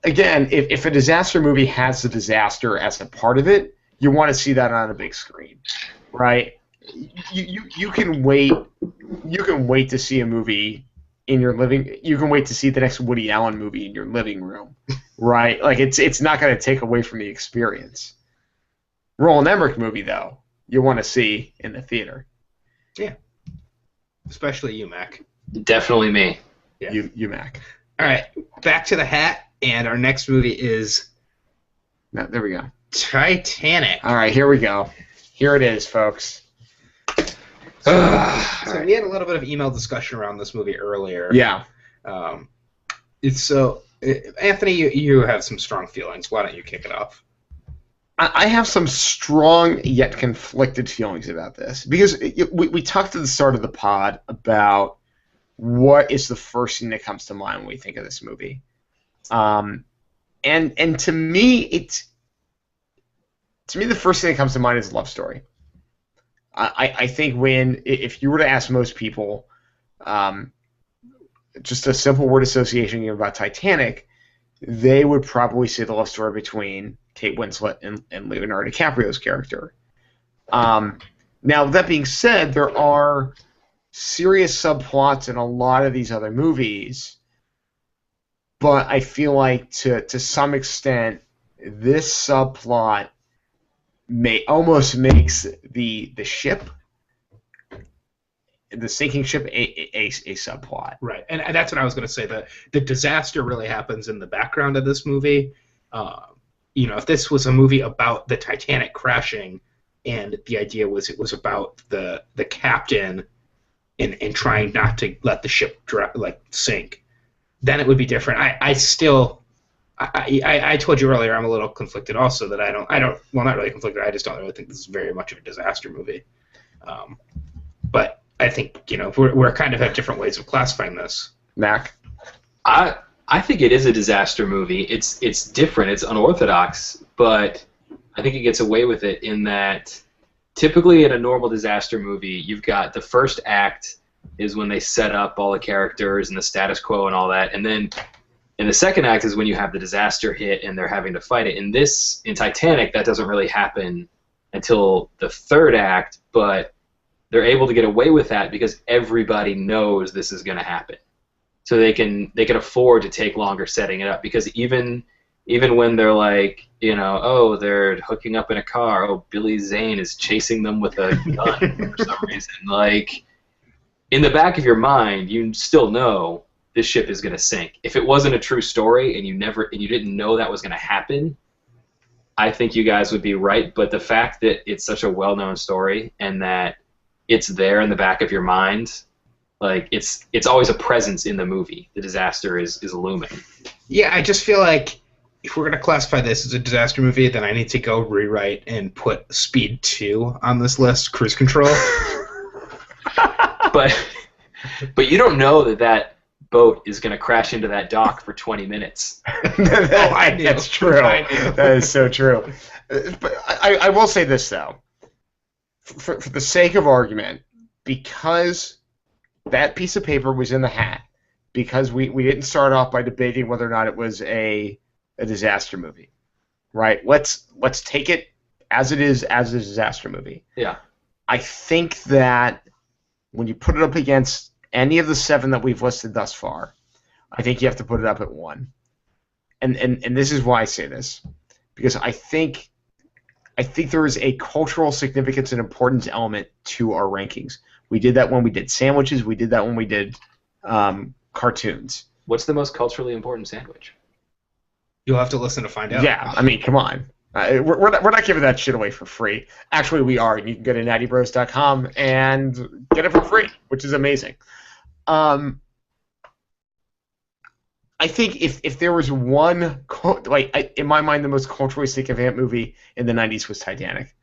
again, if a disaster movie has the disaster as a part of it, you want to see that on a big screen, right? You can wait. You can wait to see a movie in your living. You can wait to see the next Woody Allen movie in your living room, right? Like it's not going to take away from the experience. Roland Emmerich movie though, you want to see in the theater. Yeah, especially you, Mac. Definitely me. Yeah. You Mac. All right, back to the hat, and our next movie is No, there we go. Titanic. All right, here we go. Here it is, folks. So we had a little bit of email discussion around this movie earlier. Yeah. Anthony, you have some strong feelings. Why don't you kick it off? I have some strong yet conflicted feelings about this because we talked at the start of the pod about what is the first thing that comes to mind when we think of this movie, and to me the first thing that comes to mind is a love story. I think if you were to ask most people, just a simple word association about Titanic, they would probably say the love story between Kate Winslet and Leonardo DiCaprio's character. Now, that being said, there are serious subplots in a lot of these other movies, but I feel like to some extent, this subplot almost makes the ship, the sinking ship, a subplot. Right, and that's what I was going to say. The disaster really happens in the background of this movie. If this was a movie about the Titanic crashing, and the idea was it was about the captain and trying not to let the ship sink, then it would be different. I told you earlier I'm a little conflicted also that I don't well, not really conflicted. I just don't really think this is very much of a disaster movie. But I think we're kind of have different ways of classifying this. Mac? I think it is a disaster movie. It's different. It's unorthodox, but I think it gets away with it in that typically in a normal disaster movie, you've got the first act is when they set up all the characters and the status quo and all that, and then in the second act is when you have the disaster hit and they're having to fight it. In Titanic, that doesn't really happen until the third act, but they're able to get away with that because everybody knows this is going to happen. So they can afford to take longer setting it up because even when they're like, they're hooking up in a car, Billy Zane is chasing them with a gun for some reason. Like, in the back of your mind, you still know this ship is going to sink. If it wasn't a true story and you didn't know that was going to happen, I think you guys would be right. But the fact that it's such a well-known story and that it's there in the back of your mind, like it's always a presence in the movie. The disaster is looming. Yeah, I just feel like if we're going to classify this as a disaster movie, then I need to go rewrite and put Speed 2 on this list, Cruise Control. But you don't know that boat is going to crash into that dock for 20 minutes. That's true. That is so true. But I will say this, though. For the sake of argument, because that piece of paper was in the hat, because we didn't start off by debating whether or not it was a disaster movie, right? Let's take it as it is, as a disaster movie. Yeah. I think that when you put it up against any of the 7 that we've listed thus far, I think you have to put it up at 1. And this is why I say this, because I think there is a cultural significance and importance element to our rankings. We did that when we did sandwiches. We did that when we did cartoons. What's the most culturally important sandwich? You'll have to listen to find out. Yeah, I mean, come on. We're not giving that shit away for free. Actually, we are. You can go to nattybrohs.com and get it for free, which is amazing. I think if there was one, in my mind, the most culturally significant movie in the 90s was Titanic.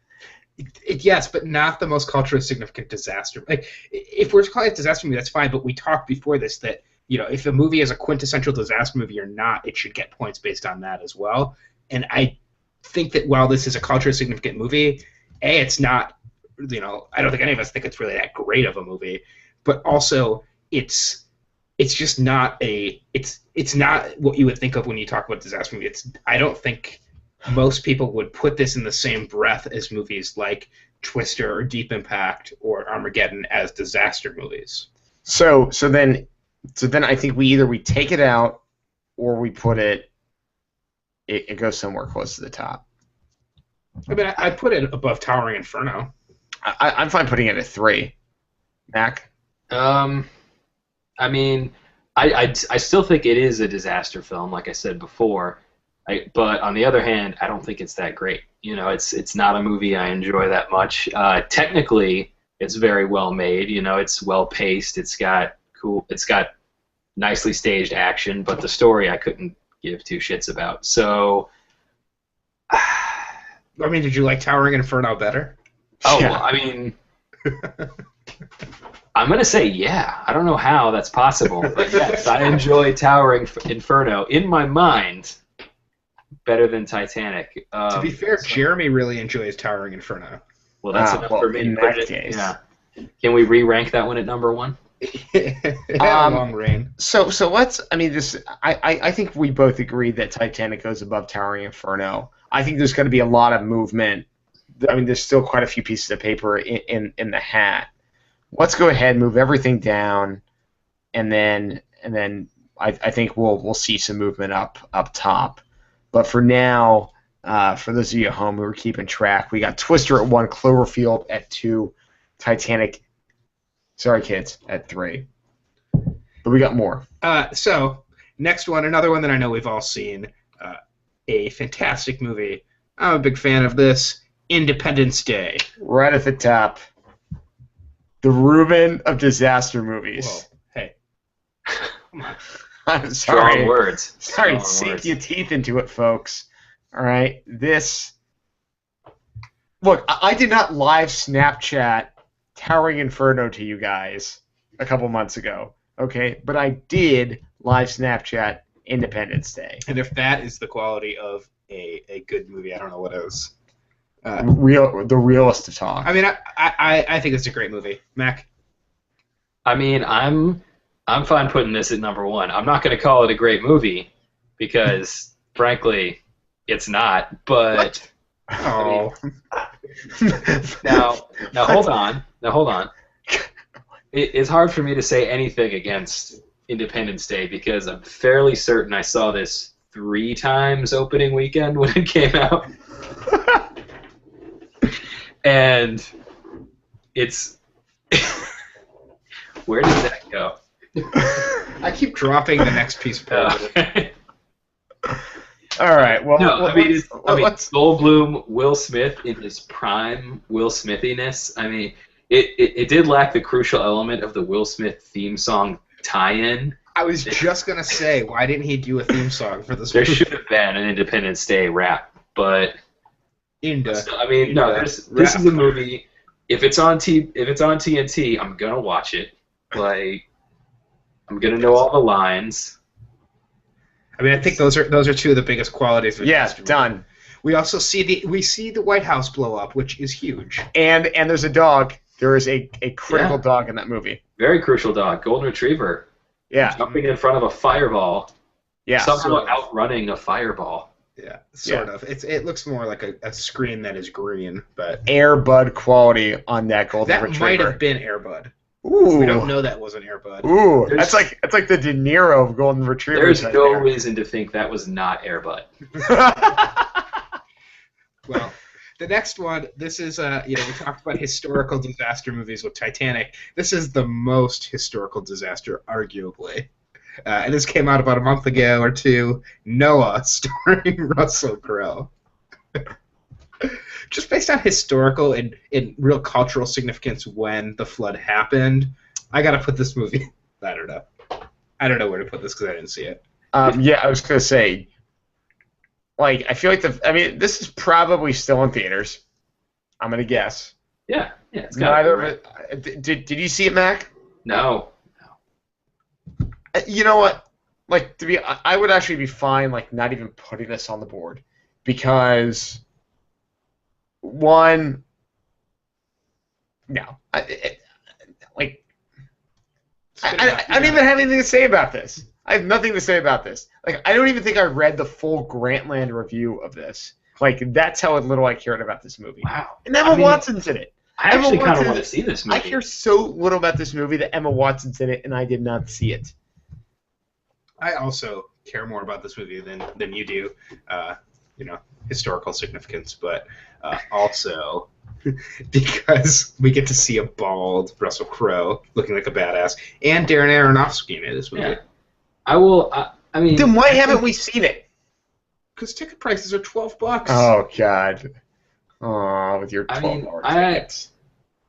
Yes, but not the most culturally significant disaster. Like, if we're calling it disaster movie, that's fine. But we talked before this that if a movie is a quintessential disaster movie or not, it should get points based on that as well. And I think that while this is a culturally significant movie, it's not. I don't think any of us think it's really that great of a movie. But also, it's just not it's not what you would think of when you talk about disaster movie. I don't think most people would put this in the same breath as movies like Twister or Deep Impact or Armageddon as disaster movies. So then I think we take it out or we put it goes somewhere close to the top. I mean, I put it above Towering Inferno. I'm fine putting it at 3. Mac? I mean, I still think it is a disaster film, like I said before. But on the other hand, I don't think it's that great. It's not a movie I enjoy that much. Technically, it's very well made. It's well paced. It's got nicely staged action, but the story I couldn't give two shits about. So, I mean, did you like Towering Inferno better? Oh, Yeah. well, I mean, I'm going to say yeah. I don't know how that's possible, but yes, I enjoy Towering Inferno in my mind better than Titanic. To be fair, Jeremy really enjoys Towering Inferno. Well, that's enough for me. In that case. Yeah. Can we re-rank that one at number 1? Long reign. So let's. I mean, I think we both agree that Titanic goes above Towering Inferno. I think there's going to be a lot of movement. I mean, there's still quite a few pieces of paper in the hat. Let's go ahead, move everything down, and then I think we'll see some movement up top. But for now, for those of you at home who are keeping track, we got Twister at 1, Cloverfield at 2, Titanic. Sorry, kids, at 3. But we got more. So next one, another one that I know we've all seen. A fantastic movie. I'm a big fan of this. Independence Day. Right at the top. The Reuben of disaster movies. Whoa, hey. Come on. I'm sorry. Strong words. Sorry, Strong sink words. your teeth into it, folks. All right, this. Look, I did not live Snapchat Towering Inferno to you guys a couple months ago, okay? But I did live Snapchat Independence Day. And if that is the quality of a good movie, I don't know what is. The realest of talk. I mean, I think it's a great movie. Mac? I mean, I'm fine putting this at number 1. I'm not going to call it a great movie because, frankly, it's not. But Oh. now hold on. It's hard for me to say anything against Independence Day because I'm fairly certain I saw this 3 times opening weekend when it came out. And it's where did that go? I keep dropping the next piece of paper. All right. Well, No, let's, Goldblum, Will Smith in his prime Will Smithiness. I mean, it did lack the crucial element of the Will Smith theme song tie-in. I was just going to say, why didn't he do a theme song for this There movie? should have been an Independence Day rap, but I mean, Inda no. This is a movie. If it's on TNT, I'm gonna watch it. Like, I'm gonna know all the lines. I mean, I think those are two of the biggest qualities of yes, this movie. done. We also see the White House blow up, which is huge. And there's a dog. There is a critical dog in that movie. Very crucial dog, golden retriever, Yeah. jumping in front of a fireball, Yeah. somehow outrunning a fireball. Yeah, sort of. It looks more like a screen that is green, but Air Bud quality on that golden that retriever. might have been Air Bud. Ooh. We don't know that wasn't Air Bud. Ooh, that's like the De Niro of Golden Retrievers. There's no reason to think that was not Air Bud. Well, the next one, this is, we talked about historical disaster movies with Titanic. This is the most historical disaster, arguably. And this came out about a month ago or two. Noah, starring Russell Crowe. Just based on historical and real cultural significance when the flood happened, I got to put this movie. I don't know. I don't know where to put this because I didn't see it. Yeah, I was going to say, like, I feel like this is probably still in theaters. I'm going to guess. Yeah, it's got Neither of it. Did you see it, Mac? No. You know what? Like, I would actually be fine, like, not even putting this on the board, because one, no, I don't even have anything to say about this. I have nothing to say about this. Like, I don't even think I read the full Grantland review of this. Like, that's how little I cared about this movie. Wow. And Emma Watson's in it. I actually kind of want to see this movie. I hear so little about this movie that Emma Watson's in it, and I did not see it. I also care more about this movie than you do, historical significance, but also because we get to see a bald Russell Crowe looking like a badass, and Darren Aronofsky in this movie. Yeah. I will. I mean, then why haven't we seen it? Because ticket prices are $12. Oh God. Oh, with your $12 tickets.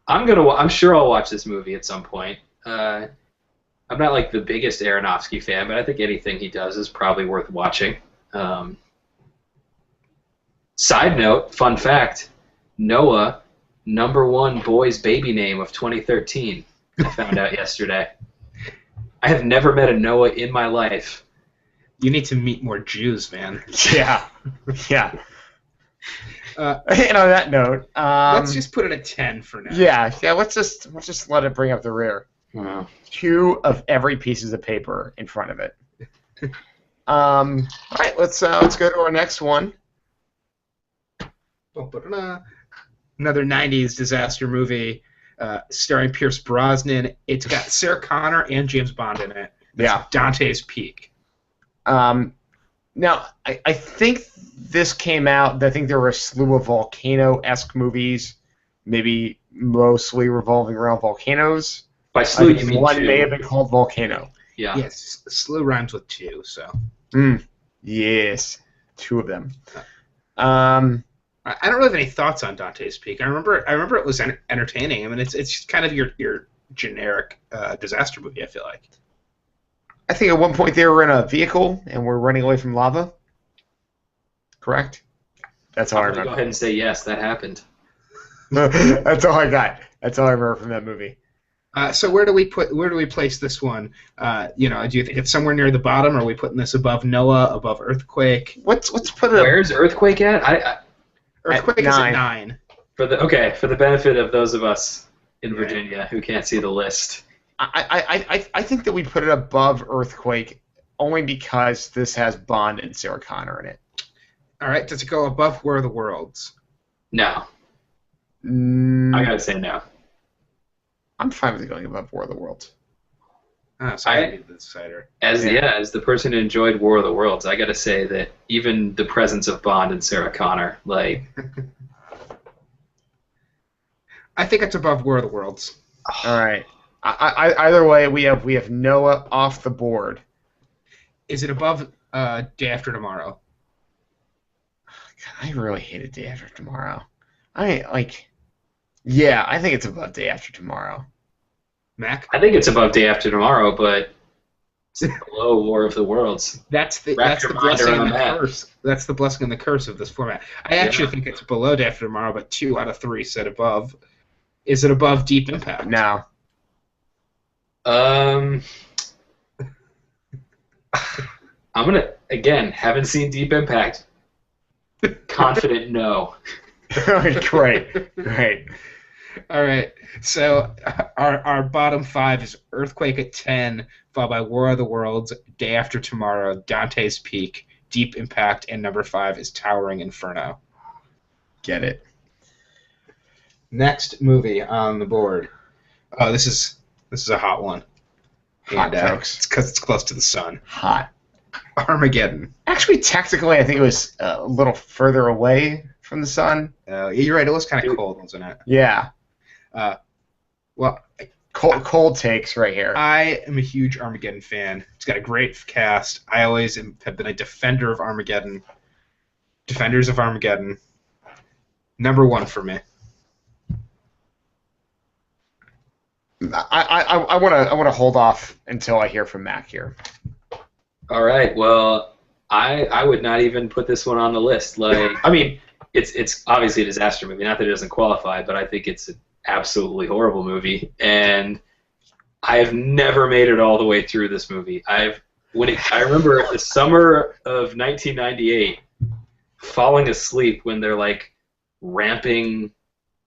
I'm sure I'll watch this movie at some point. I'm not like the biggest Aronofsky fan, but I think anything he does is probably worth watching. Side note, fun fact: Noah, #1 boy's baby name of 2013. I found out yesterday. I have never met a Noah in my life. You need to meet more Jews, man. Yeah. And on that note, let's just put it at 10 for now. Yeah. Let's just let it bring up the rear. Wow. 2 of every pieces of paper in front of it. All right, let's go to our next one. Another 90s disaster movie starring Pierce Brosnan. It's got Sarah Connor and James Bond in it. It's Dante's Peak. Now, I think this came out, I think there were a slew of volcano-esque movies, maybe mostly revolving around volcanoes. By slew, you mean one 2. may have been called Volcano. Yeah. Yes, slew rhymes with 2, so. Yes, 2 of them. I don't really have any thoughts on Dante's Peak. I remember it was entertaining. I mean, it's kind of your generic disaster movie, I feel like. I think at one point they were in a vehicle and were running away from lava. Correct? That's all I remember. Go ahead and say yes, that happened. That's all I got. That's all I remember from that movie. So where do we place this one? Do you think it's somewhere near the bottom? Or are we putting this above Noah, above Earthquake? Let's put it. Where's Earthquake at? Earthquake is at 9. For the benefit of those of us in Virginia who can't see the list. I think that we put it above Earthquake only because this has Bond and Sarah Connor in it. All right, does it go above War of the Worlds? No. I gotta say no. I'm fine with it going above War of the Worlds. Oh, so I need the decider. As the person who enjoyed War of the Worlds, I gotta say that even the presence of Bond and Sarah Connor, like, I think it's above War of the Worlds. All right. Either way, we have Noah off the board. Is it above Day After Tomorrow? God, I really hated Day After Tomorrow. I think it's above Day After Tomorrow. Mac? I think it's above Day After Tomorrow, but it's below War of the Worlds. That's the blessing and the curse. That's the blessing and the curse of this format. I actually think it's below Day After Tomorrow, but 2 out of 3 said above. Is it above Deep Impact? No. I'm gonna haven't seen Deep Impact. Confident no. Great. All right. So our bottom 5 is Earthquake at 10, followed by War of the Worlds, Day After Tomorrow, Dante's Peak, Deep Impact, and number 5 is Towering Inferno. Get it. Next movie on the board. Oh, this is This is a hot one. Hot, And folks. it's because it's close to the sun. Hot. Armageddon. Actually, technically, I think it was a little further away from the sun. You're right. It was kind of cold, wasn't it? Yeah. Well, Cold takes right here. I am a huge Armageddon fan. It's got a great cast. I always have been a defender of Armageddon. Defenders of Armageddon. Number one for me. I want to hold off until I hear from Mac here. All right. Well, I would not even put this one on the list. Like, I mean, it's obviously a disaster movie. Not that it doesn't qualify, but I think it's an absolutely horrible movie. And I have never made it all the way through this movie. I remember the summer of 1998, falling asleep when they're like ramping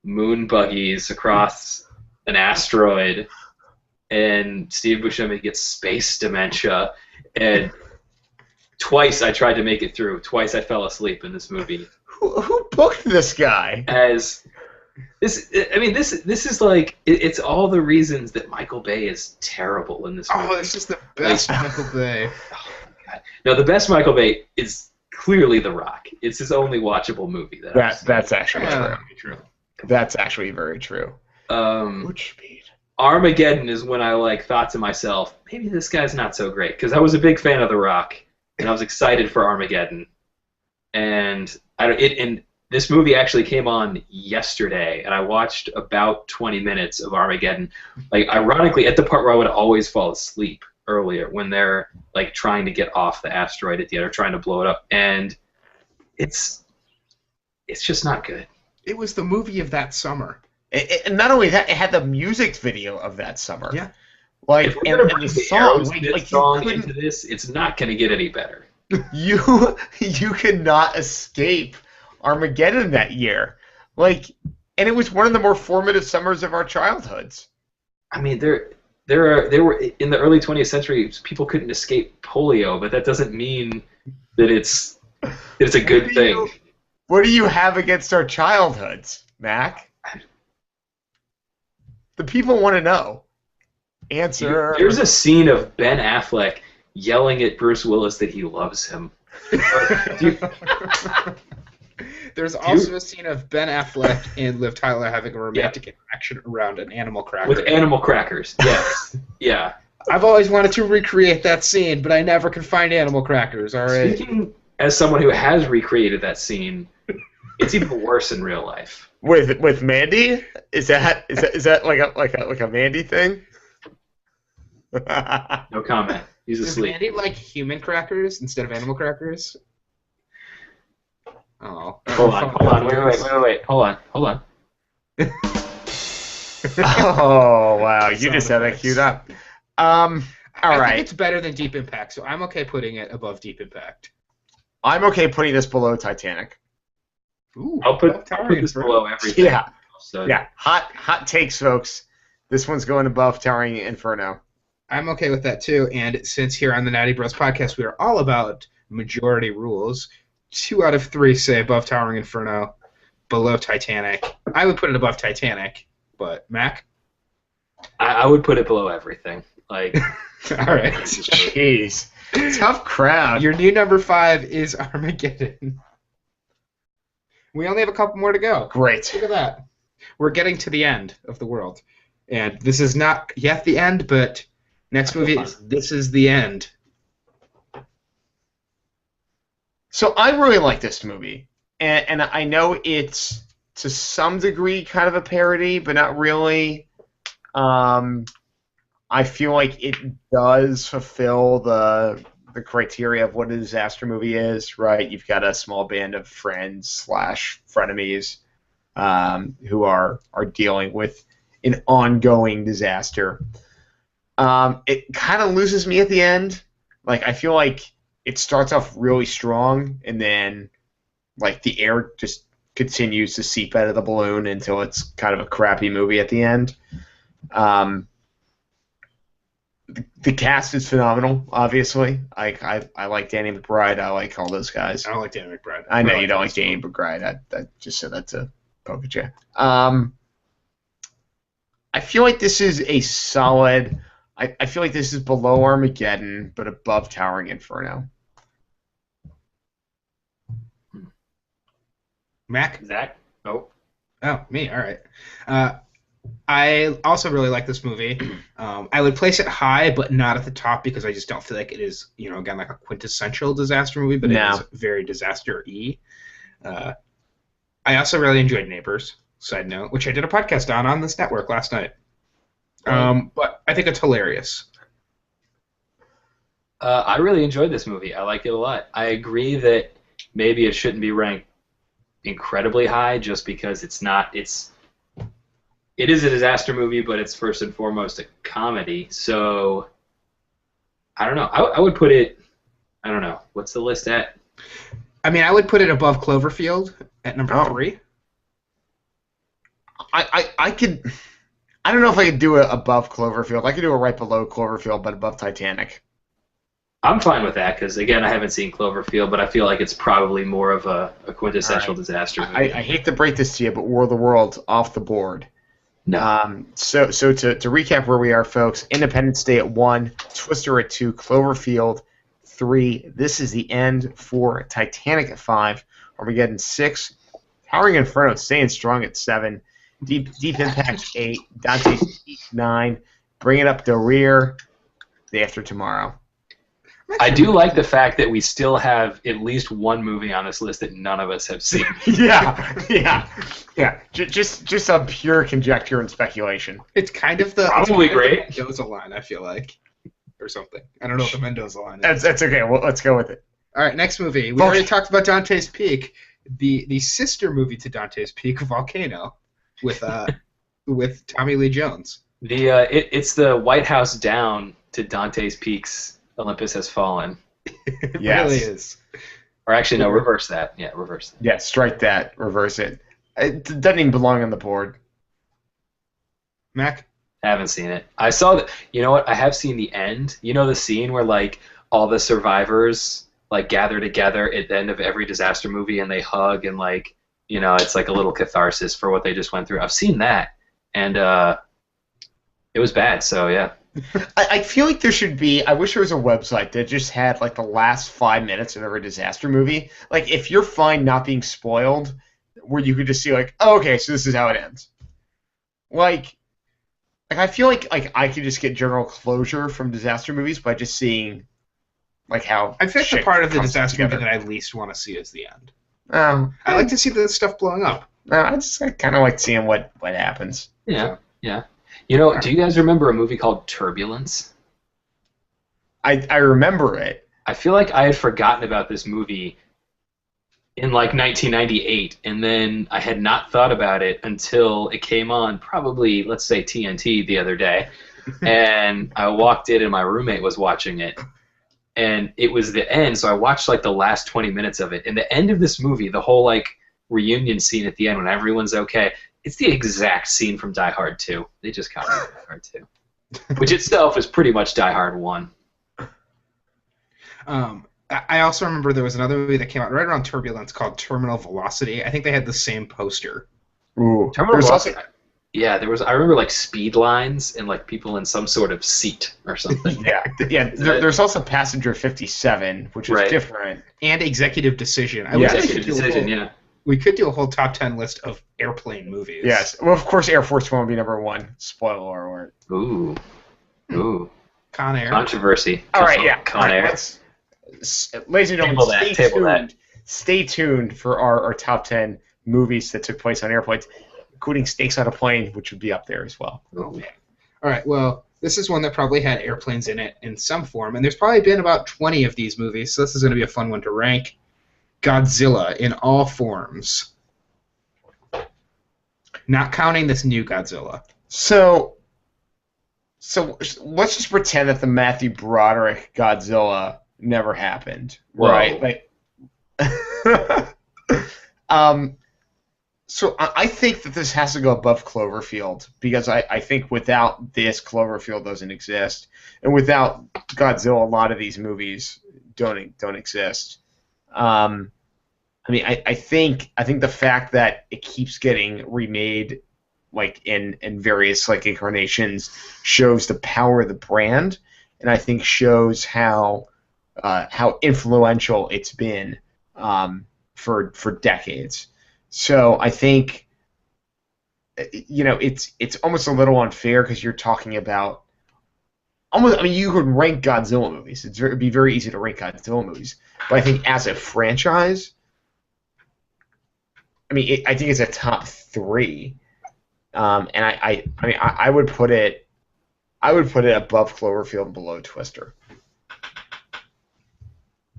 moon buggies across an asteroid, and Steve Buscemi gets space dementia, and twice I tried to make it through. Twice I fell asleep in this movie. Who booked this guy? This is like it's all the reasons that Michael Bay is terrible in this movie. Oh, this is the best Michael Bay. Oh my God. No, the best Michael Bay is clearly The Rock. It's his only watchable movie. That's actually True. That's actually very true. Which speed? Armageddon is when I thought to myself, maybe this guy's not so great, because I was a big fan of The Rock, and I was excited for Armageddon, and this movie actually came on yesterday, and I watched about 20 minutes of Armageddon. Like, ironically, at the part where I would always fall asleep earlier, when they're like trying to get off the asteroid at the end or trying to blow it up, and it's just not good. It was the movie of that summer. And not only that, it had the music video of that summer. Yeah. If we're gonna bring the song, Aerosmith song into this, it's not going to get any better. You cannot escape Armageddon that year. And it was one of the more formative summers of our childhoods. I mean, there were in the early 20th century, people couldn't escape polio, but that doesn't mean that it's a good thing. What do you have against our childhoods, Mac? The people want to know. Answer. There's a scene of Ben Affleck yelling at Bruce Willis that he loves him. There's also a scene of Ben Affleck and Liv Tyler having a romantic interaction around an animal cracker. With animal crackers, yes. Yeah. I've always wanted to recreate that scene, but I never could find animal crackers. All right. Speaking as someone who has recreated that scene, it's even worse in real life. With Mandy? Is that like a Mandy thing? No comment. He's Does asleep. Mandy like human crackers instead of animal crackers? Oh. Hold on. Wait. Hold on. Oh wow! You just had that queued up. All I right. think it's better than Deep Impact, so I'm okay putting it above Deep Impact. I'm okay putting this below Titanic. Ooh, I'll put this below everything. Yeah. So, Yeah. Hot takes, folks. This one's going above Towering Inferno. I'm okay with that too. And since here on the Natty Brohs podcast we are all about majority rules, 2 out of 3 say above Towering Inferno, below Titanic. I would put it above Titanic, but Mac? I would put it below everything. Like, All right. Jeez. Tough crowd. Your new number 5 is Armageddon. We only have a couple more to go. Great. Look at that. We're getting to the end of the world. And this is not yet the end, but next movie, this is the end. So I really like this movie. And I know it's, to some degree, kind of a parody, but not really. I feel like it does fulfill the criteria of what a disaster movie is, right? You've got a small band of friends / frenemies who are dealing with an ongoing disaster. It kind of loses me at the end. Like, I feel like it starts off really strong, and then like the air just continues to seep out of the balloon until it's kind of a crappy movie at the end. The cast is phenomenal, obviously. I like Danny McBride. I like all those guys. I don't like Danny McBride. I know you don't like Danny McBride. I just said that to poke at you. I feel like this is a solid. I feel like this is below Armageddon, but above Towering Inferno. Mac? Zach? Nope. Oh, me. All right. I also really like this movie. I would place it high, but not at the top because I just don't feel like it is, again, like a quintessential disaster movie, but it is very disaster-y. I also really enjoyed Neighbors, side note, which I did a podcast on this network last night. But I think it's hilarious. I really enjoyed this movie. I like it a lot. I agree that maybe it shouldn't be ranked incredibly high just because it is a disaster movie, but it's first and foremost a comedy. So I don't know. I would put it. I don't know. What's the list at? I mean, I would put it above Cloverfield at number 3. I could. I don't know if I could do it above Cloverfield. I could do it right below Cloverfield, but above Titanic. I'm fine with that because, again, I haven't seen Cloverfield, but I feel like it's probably more of a quintessential disaster movie. I hate to break this to you, but War of the Worlds off the board. No. So to recap where we are, folks, Independence Day at 1, Twister at 2, Cloverfield 3. This is the end for Titanic at 5, Armageddon 6, Towering Inferno staying strong at 7, Deep Impact 8, Dante's Peak 9, Bring It Up the Rear, Day After Tomorrow. I do like the fact that we still have at least one movie on this list that none of us have seen. Yeah. Just a pure conjecture and speculation. It's kind of the probably great the Mendoza line, I feel like, or something. I don't know what the Mendoza line is. That's okay. Well, let's go with it. All right, next movie. We already talked about Dante's Peak, the sister movie to Dante's Peak, Volcano, with Tommy Lee Jones. It's the White House down to Dante's Peak's Olympus Has Fallen. It really is. Or actually, no, reverse that. Yeah, reverse that. Yeah, strike that. Reverse it. It doesn't even belong on the board. Mac? I haven't seen it. I saw that. You know what? I have seen the end. You know the scene where, like, all the survivors, like, gather together at the end of every disaster movie and they hug and, like, it's like a little catharsis for what they just went through. I've seen that. And it was bad, so yeah. I feel like there should be. I wish there was a website that just had like the last 5 minutes of every disaster movie. Like if you're fine not being spoiled, where you could just see like, oh, okay, so this is how it ends. Like I feel like I could just get general closure from disaster movies by just seeing like how. I think the part of the disaster movie that I least want to see is the end. I like to see the stuff blowing up. I kind of like seeing what happens. Yeah. Do you guys remember a movie called Turbulence? I remember it. I feel like I had forgotten about this movie in like 1998, and then I had not thought about it until it came on probably, let's say, TNT the other day, and I walked in and my roommate was watching it, and it was the end, so I watched like the last 20 minutes of it. And the end of this movie, the whole like reunion scene at the end when everyone's okay, it's the exact scene from Die Hard 2. They just copied Die Hard 2, which itself is pretty much Die Hard 1. I also remember there was another movie that came out right around Turbulence called Terminal Velocity. I think they had the same poster. Ooh. Terminal Velocity. Yeah, there was. I remember like speed lines and like people in some sort of seat or something. yeah. There's also Passenger 57, which is different, and Executive Decision. Executive Decision. Yeah. We could do a whole top 10 list of airplane movies. Yes. Well, of course, Air Force One will be number 1. Spoiler alert. Ooh. Con Air. Controversy. All right, yeah. Con Air. Ladies and gentlemen, stay tuned for our top 10 movies that took place on airplanes, including Snakes on a Plane, which would be up there as well. Oh, man. All right, well, this is one that probably had airplanes in it in some form, and there's probably been about 20 of these movies, so this is going to be a fun one to rank. Godzilla in all forms. Not counting this new Godzilla. So let's just pretend that the Matthew Broderick Godzilla never happened, right? Like, so I think that this has to go above Cloverfield because I think without this, Cloverfield doesn't exist, and without Godzilla, a lot of these movies don't exist. I mean, I think the fact that it keeps getting remade like in various like incarnations, shows the power of the brand, and I think shows how influential it's been for decades. So I think it's almost a little unfair because you're talking about almost. I mean, you could rank Godzilla movies. It'd be very easy to rank Godzilla movies, but I think as a franchise, I mean, I think it's a top 3. And I mean, I would put it above Cloverfield and below Twister.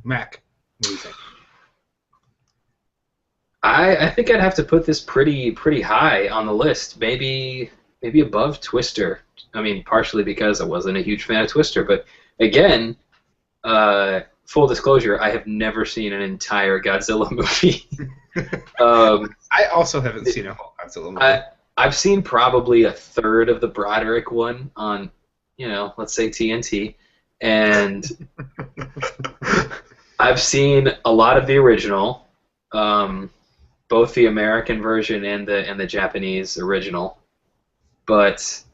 Mac, what do you think? I think I'd have to put this pretty high on the list. Maybe above Twister. I mean, partially because I wasn't a huge fan of Twister, but again, full disclosure, I have never seen an entire Godzilla movie. I also haven't seen a whole Godzilla movie. I've seen probably a third of the Broderick one on, let's say TNT, and I've seen a lot of the original, both the American version and the Japanese original, but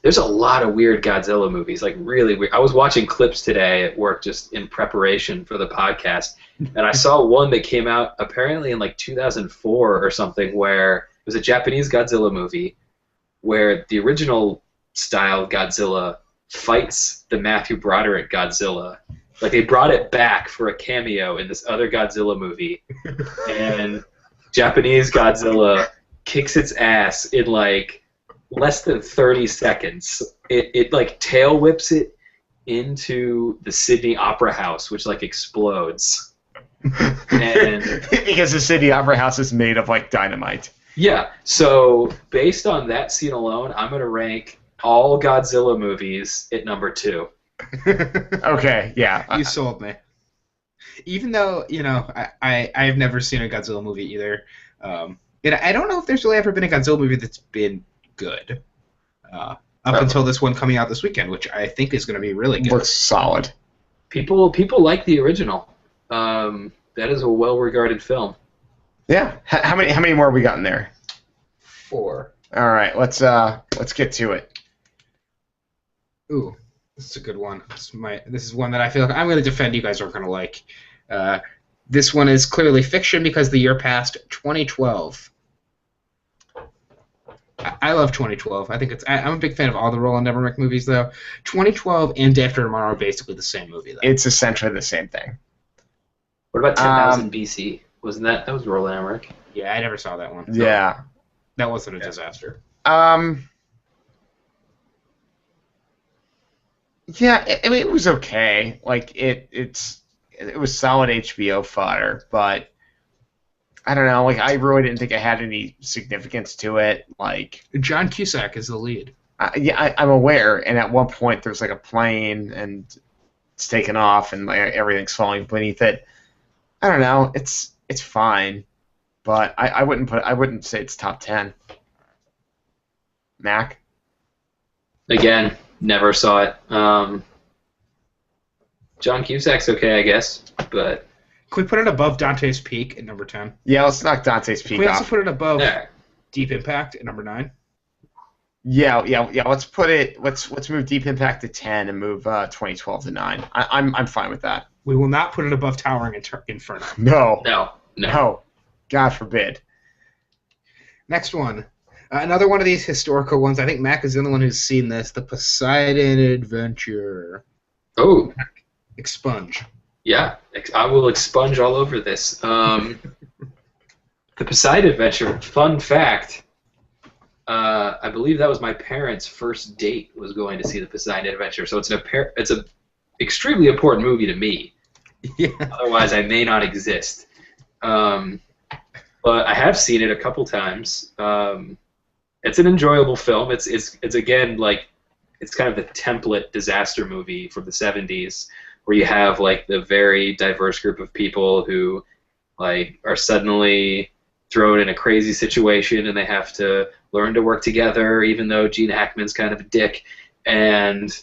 there's a lot of weird Godzilla movies, like really weird. I was watching clips today at work just in preparation for the podcast, and I saw one that came out apparently in like 2004 or something where it was a Japanese Godzilla movie where the original style Godzilla fights the Matthew Broderick Godzilla. Like they brought it back for a cameo in this other Godzilla movie, and Japanese Godzilla kicks its ass in like less than 30 seconds. It like tail whips it into the Sydney Opera House, which like explodes. And because the Sydney Opera House is made of like dynamite. Yeah, so based on that scene alone, I'm going to rank all Godzilla movies at number 2. Okay, yeah. You sold me. Even though, I've never seen a Godzilla movie either. And I don't know if there's really ever been a Godzilla movie that's been good. Up until this one coming out this weekend, which I think is going to be really good. Looks solid. People like the original. That is a well-regarded film. Yeah. How many more have we got in there? 4. All right. Let's get to it. Ooh, this is a good one. This is one that I feel like I'm going to defend. You guys aren't going to like. This one is clearly fiction because the year passed 2012. I love 2012. I think I'm a big fan of all the Roland Emmerich movies, though. 2012 and Day After Tomorrow are basically the same movie, though. It's essentially the same thing. What about 10,000 BC? Wasn't that was Roland Emmerich? Yeah, I never saw that one. Yeah. That wasn't a disaster. Yeah, I mean, it was okay. Like it was solid HBO fodder, but I don't know. Like I really didn't think it had any significance to it. Like John Cusack is the lead. I'm aware. And at one point, there's like a plane, and it's taken off, and like, everything's falling beneath it. I don't know. It's fine, but I wouldn't say it's top 10. Mac? Again, never saw it. John Cusack's okay, I guess, but Can we put it above Dante's Peak at number 10? Yeah, let's knock Dante's Peak Can we also off. put it above yeah. Deep Impact at number 9? Yeah. Let's put it. Let's move Deep Impact to 10 and move 2012 to 9. I'm fine with that. We will not put it above Towering Inferno. No. God forbid. Next one. Another one of these historical ones. I think Mac is the only one who's seen this. The Poseidon Adventure. Oh. Expunge. Yeah, I will expunge all over this. The Poseidon Adventure, fun fact, I believe that was my parents' first date, was going to see the Poseidon Adventure. So it's an extremely important movie to me. Yeah. Otherwise, I may not exist. But I have seen it a couple times. It's an enjoyable film. It's again like it's kind of the template disaster movie from the 70s, where you have like the very diverse group of people who like are suddenly thrown in a crazy situation and they have to learn to work together, even though Gene Hackman's kind of a dick, and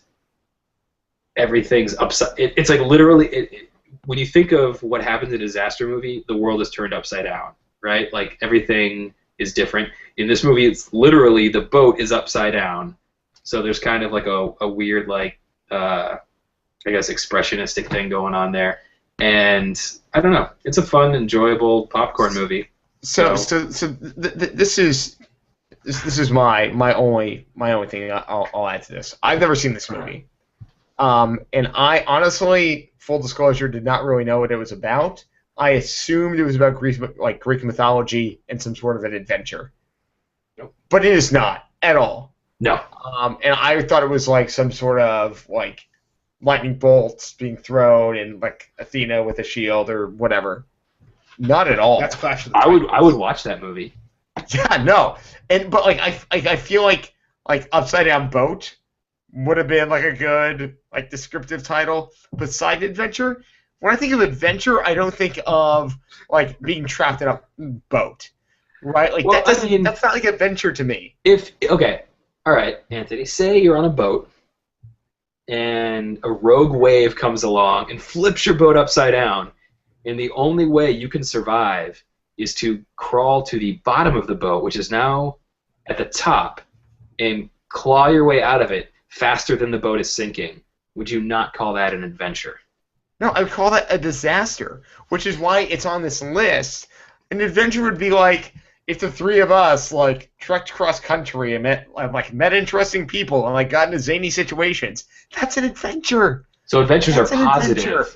everything's upside. It's like literally when you think of what happens in a disaster movie, the world is turned upside down, right? Like everything is different. In this movie, it's literally the boat is upside down, so there's kind of like a weird like I guess expressionistic thing going on there, and I don't know. It's a fun, enjoyable popcorn movie. This is my only thing I'll add to this. I've never seen this movie, and I honestly, full disclosure, did not really know what it was about. I assumed it was about Greek mythology and some sort of an adventure, but it is not at all. No. And I thought it was like some sort of like lightning bolts being thrown and like Athena with a shield or whatever. Not at all. That's Clash of the I Titans. would watch that movie. Yeah, no. But like I feel like Upside Down Boat would have been like a good like descriptive title. Poseidon Adventure. When I think of adventure, I don't think of like being trapped in a boat, right? Like Well, that's not like adventure to me. Okay, all right, Anthony. Say you're on a boat, and a rogue wave comes along and flips your boat upside down, and the only way you can survive is to crawl to the bottom of the boat, which is now at the top, and claw your way out of it faster than the boat is sinking. Would you not call that an adventure? No, I would call that a disaster, which is why it's on this list. An adventure would be like if the three of us like trekked cross country and met interesting people and like got into zany situations. That's an adventure. So adventures That's are an positive. adventure.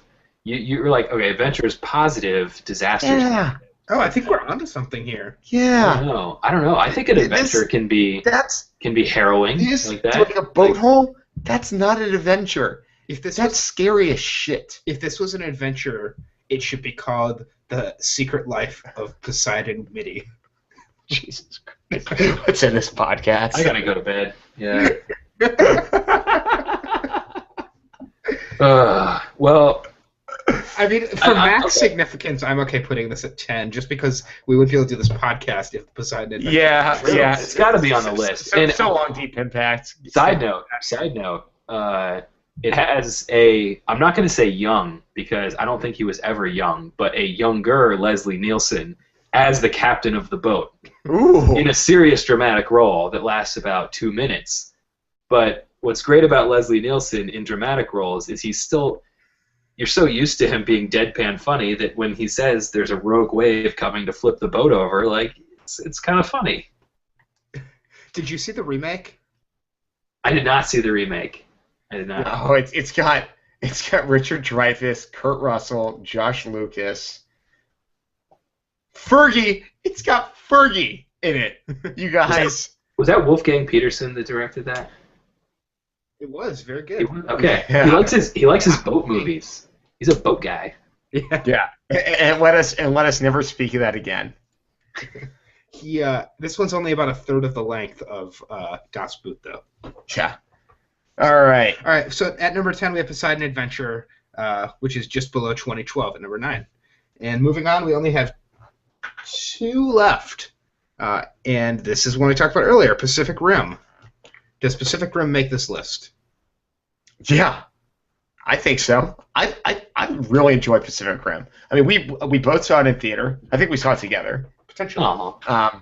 You're like, okay, adventure is positive, disasters. Yeah. Oh, I think we're onto something here. Yeah. I don't know. I think an adventure can be harrowing like that. Like a boat hole. That's not an adventure. That's scary as shit. If this was an adventure, it should be called The Secret Life of Poseidon Mitty. Jesus Christ. What's in this podcast? I gotta go to bed. Yeah. Well, I mean, for max significance, I'm okay putting this at 10, just because we would be able to do this podcast if Poseidon Adventure. Yeah. It's got to be on the list. So long, Deep Impact. Side note. It has I'm not going to say young, because I don't think he was ever young, but a younger Leslie Nielsen as the captain of the boat. Ooh. In a serious dramatic role that lasts about 2 minutes. But what's great about Leslie Nielsen in dramatic roles is you're so used to him being deadpan funny that when he says there's a rogue wave coming to flip the boat over, like, it's kind of funny. Did you see the remake? I did not see the remake. I did not. Oh, it's got Richard Dreyfuss, Kurt Russell, Josh Lucas, Fergie. It's got Fergie in it. You guys. Was that Wolfgang Peterson that directed that? It was very good. Okay. Yeah. He likes his boat movies. He's a boat guy. Yeah. And let us never speak of that again. This one's only about a third of the length of Das Boot, though. Yeah. All right. So at number 10, we have Poseidon Adventure, which is just below 2012 at number 9. And moving on, we only have 2 left. And this is one we talked about earlier, Pacific Rim. Does Pacific Rim make this list? Yeah, I think so. I really enjoy Pacific Rim. I mean, we both saw it in theater. I think we saw it together. Potentially. I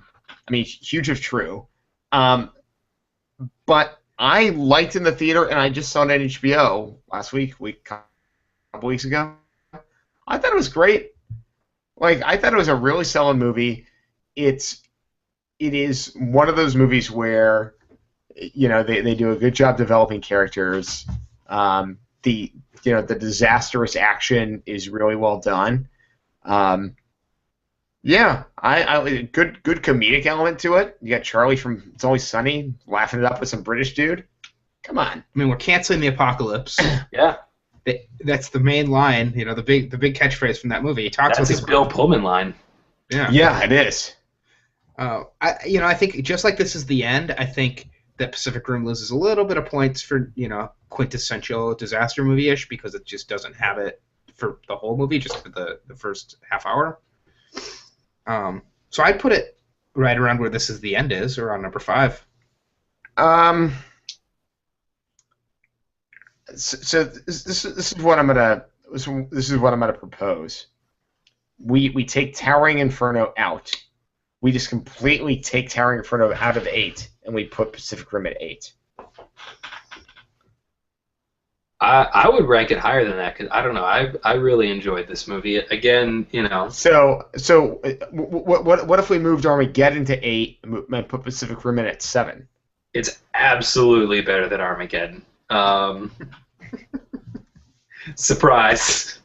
mean, huge if true. But I liked it in the theater, and I just saw it on HBO last week, a couple weeks ago. I thought it was great. Like, I thought it was a really solid movie. It is one of those movies where, you know, they do a good job developing characters. The disastrous action is really well done. Yeah, I good comedic element to it. You got Charlie from It's Always Sunny laughing it up with some British dude. Come on. I mean, we're canceling the apocalypse. Yeah. That's the main line. You know, the big catchphrase from that movie. He talks That's about his Bill Pullman line. Yeah, it is. I think just like this is the end, I think that Pacific Rim loses a little bit of points for, quintessential disaster movie-ish, because it just doesn't have it for the whole movie, just for the first half hour. So I'd put it right around where This Is the End is, or on number 5. So this is what I'm gonna propose. We take Towering Inferno out. we just completely take Towering Inferno out of 8 and we put Pacific Rim at 8? I would rank it higher than that because I don't know. I really enjoyed this movie. Again, So what if we moved Armageddon to 8 and put Pacific Rim in at 7? It's absolutely better than Armageddon. Surprise.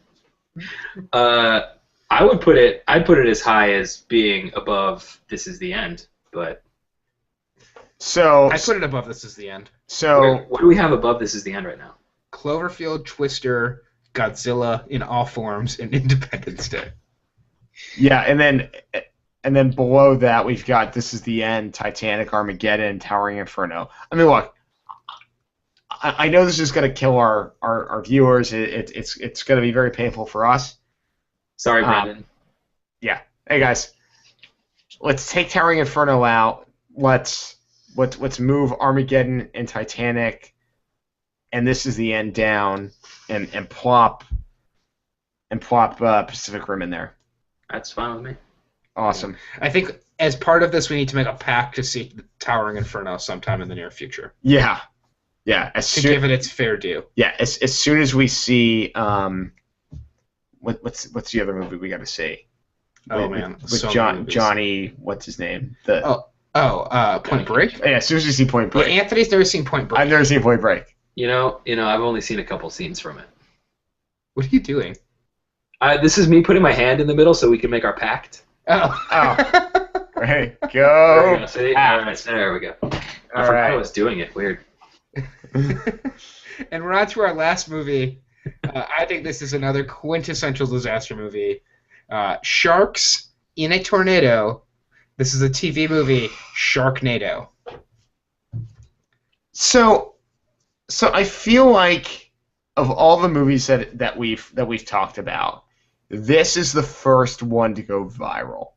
I'd put it as high as being above This Is the End, but I put it above This Is the End. So what do we have above This Is the End right now? Cloverfield, Twister, Godzilla in all forms, and Independence Day. Yeah, and then below that we've got This Is the End, Titanic, Armageddon, Towering Inferno. I mean, look, I know this is going to kill our viewers. It's going to be very painful for us. Sorry, Brandon. Yeah. Hey guys, let's take Towering Inferno out. Let's move Armageddon and Titanic, and This Is the End down, and plop Pacific Rim in there. That's fine with me. Awesome. I think as part of this, we need to make a pact to see Towering Inferno sometime in the near future. Yeah. Give it its fair due. Yeah. As soon as we see what's the other movie we got to see? With so Johnny, what's his name? Point Break. Yeah. As soon as we see Point Break. Yeah, Anthony's never seen Point Break. I've never seen Point Break. I've only seen a couple scenes from it. What are you doing? This is me putting my hand in the middle so we can make our pact. Oh. Hey, go. See? All right, there we go. I forgot I was doing it. Weird. And we're on to our last movie. I think this is another quintessential disaster movie. Sharks in a Tornado. This is a TV movie, Sharknado. So I feel like of all the movies that we've talked about, this is the first one to go viral,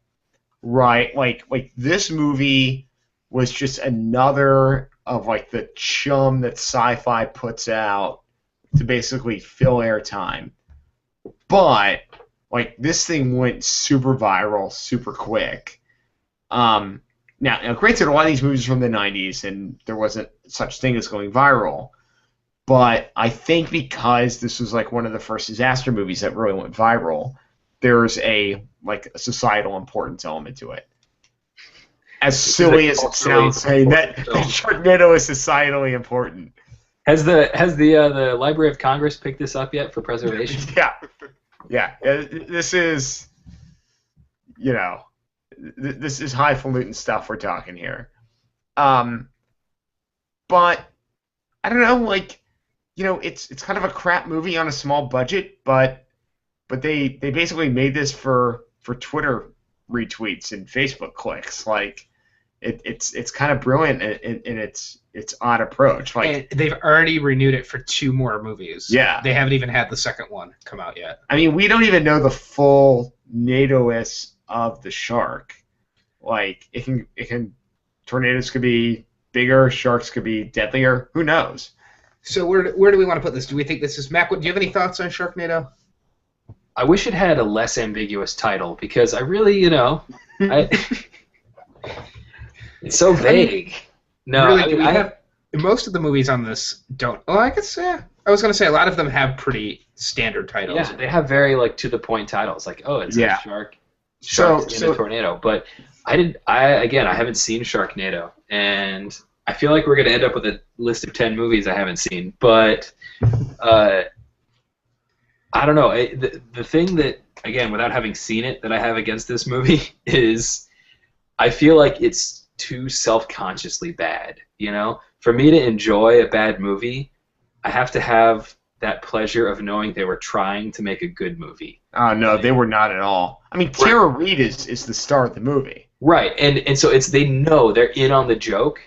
right? Like this movie was just another of like the chum that sci-fi puts out to basically fill airtime. But like this thing went super viral, super quick. Now, granted, a lot of these movies are from the 90s, and there wasn't such thing as going viral. But I think because this was like one of the first disaster movies that really went viral, there's a societal importance element to it. As silly as it sounds, saying that Sharknado is societally important. Has the Library of Congress picked this up yet for preservation? Yeah. This is, this is highfalutin stuff we're talking here. But I don't know, it's kind of a crap movie on a small budget, but they basically made this for Twitter retweets and Facebook clicks. Like it's kind of brilliant in its odd approach. Like, and they've already renewed it for 2 more movies. Yeah, they haven't even had the second one come out yet. I mean, we don't even know the full NATO-ness of the shark. Like it can tornadoes could be bigger, sharks could be deadlier. Who knows? So where do we want to put this? Do we think this is Mac? Do you have any thoughts on Sharknado? I wish it had a less ambiguous title because I really, it's so vague. No, really, most of the movies on this don't. Well, I guess I was going to say a lot of them have pretty standard titles. Yeah, they have very to the point titles, like it's a shark in a tornado. But I haven't seen Sharknado, and I feel like we're going to end up with a list of 10 movies I haven't seen. But I don't know. The thing that, again, without having seen it, that I have against this movie is I feel like it's too self-consciously bad. For me to enjoy a bad movie, I have to have that pleasure of knowing they were trying to make a good movie. Oh, no, they were not at all. I mean, Tara Reid is the star of the movie. Right, and so they know they're in on the joke,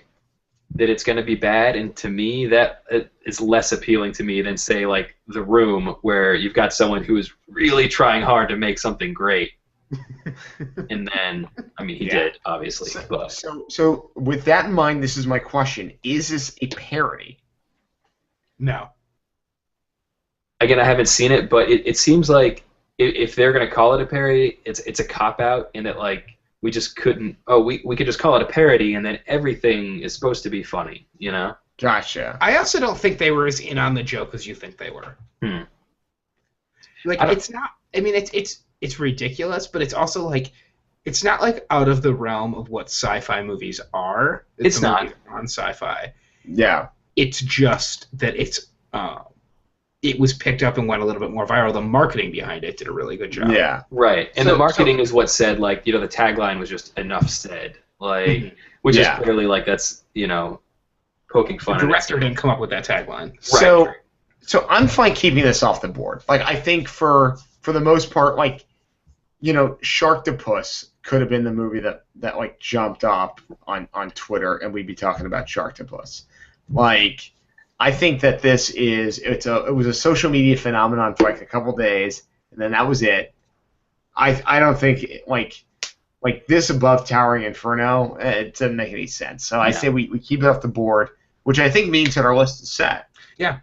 that it's going to be bad, and to me that is less appealing to me than, say, like The Room, where you've got someone who is really trying hard to make something great, and then, I mean, he did, obviously. So with that in mind, this is my question. Is this a parody? No. Again, I haven't seen it, but it seems like if they're going to call it a parody, it's a cop-out in that, like, we just couldn't. Oh, we could just call it a parody, and then everything is supposed to be funny, you know? Gotcha. I also don't think they were as in on the joke as you think they were. Like, it's not. I mean, it's ridiculous, but it's also like, it's not like out of the realm of what sci-fi movies are. It's not on sci-fi. Yeah. It's just that it was picked up and went a little bit more viral. The marketing behind it did a really good job. Yeah. Right, and the marketing is what said, like, the tagline was just enough said, like, which is clearly like that's poking fun. The director didn't come up with that tagline. So I'm fine keeping this off the board. Like, I think for the most part, like, Sharktopus could have been the movie that like jumped up on Twitter, and we'd be talking about Sharktopus. Like, I think that it was a social media phenomenon for like a couple days, and then that was it. I don't think like this above Towering Inferno, it doesn't make any sense. So I say we keep it off the board, which I think means that our list is set. Yeah.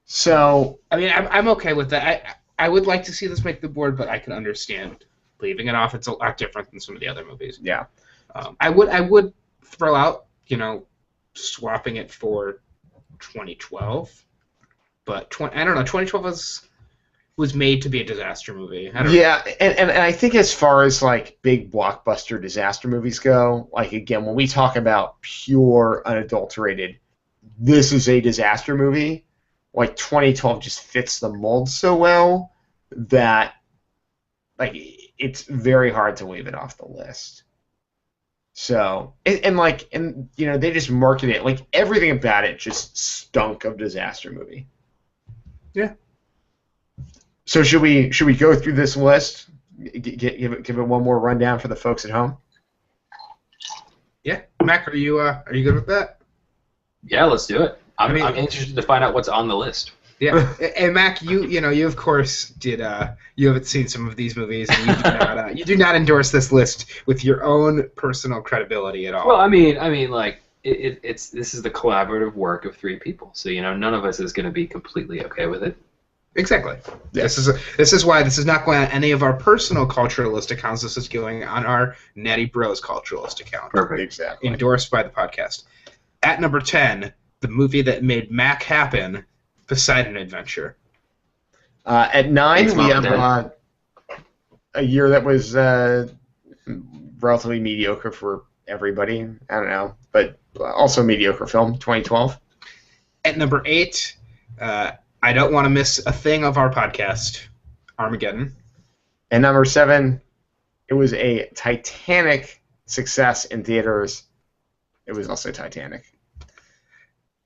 So I mean, I'm okay with that. I would like to see this make the board, but I can understand leaving it off. It's a lot different than some of the other movies. Yeah. I would throw out swapping it for 2012, but I don't know. 2012 was made to be a disaster movie. Yeah, and I think as far as like big blockbuster disaster movies go, like again, when we talk about pure unadulterated, this is a disaster movie. Like 2012 just fits the mold so well that like it's very hard to leave it off the list. So and they just market it like everything about it just stunk of disaster movie. Yeah. So should we go through this list? Give it one more rundown for the folks at home. Yeah, Mac, are you good with that? Yeah, let's do it. I'm interested to find out what's on the list. Yeah, and Mac, you of course did. You haven't seen some of these movies, and you do not endorse this list with your own personal credibility at all. Well, I mean, like this is the collaborative work of three people, so none of us is going to be completely okay with it. Exactly. Yes. This is why this is not going on any of our personal culturalist accounts. This is going on our Natty Brohs culturalist account. Perfect. Exactly. Endorsed by the podcast. At number 10, the movie that made Mac happen, Poseidon Adventure. At 9, we have a year that was relatively mediocre for everybody. I don't know, but also a mediocre film, 2012. At number 8, I don't want to miss a thing of our podcast, Armageddon. And number 7, it was a Titanic success in theaters. It was also Titanic.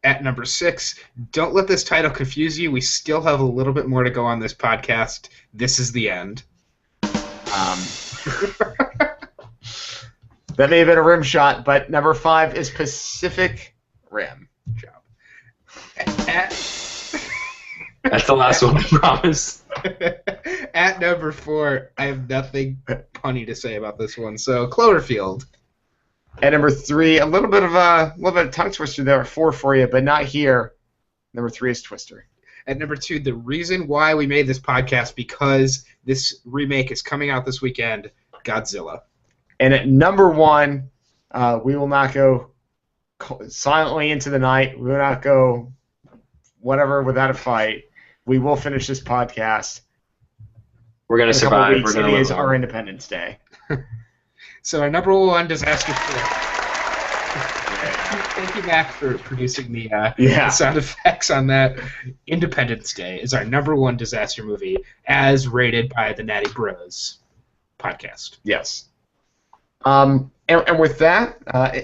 At number 6, don't let this title confuse you. We still have a little bit more to go on this podcast. This is the end. That may have been a rim shot, but number 5 is Pacific Rim. Good job. That's the last one, I promise. At number 4, I have nothing punny to say about this one. So Cloverfield. At number 3, a little bit of tongue twister there, 4 for you, but not here. Number 3 is Twister. At number 2, the reason why we made this podcast, because this remake is coming out this weekend, Godzilla. And at number 1, we will not go silently into the night. We will not go whatever without a fight. We will finish this podcast. We're going to survive. We're going to It is our Independence Day. So our number 1 disaster film. Thank you, Mac, for producing the sound effects on that. Independence Day is our number 1 disaster movie, as rated by the Natty Brohs podcast. Yes. And with that,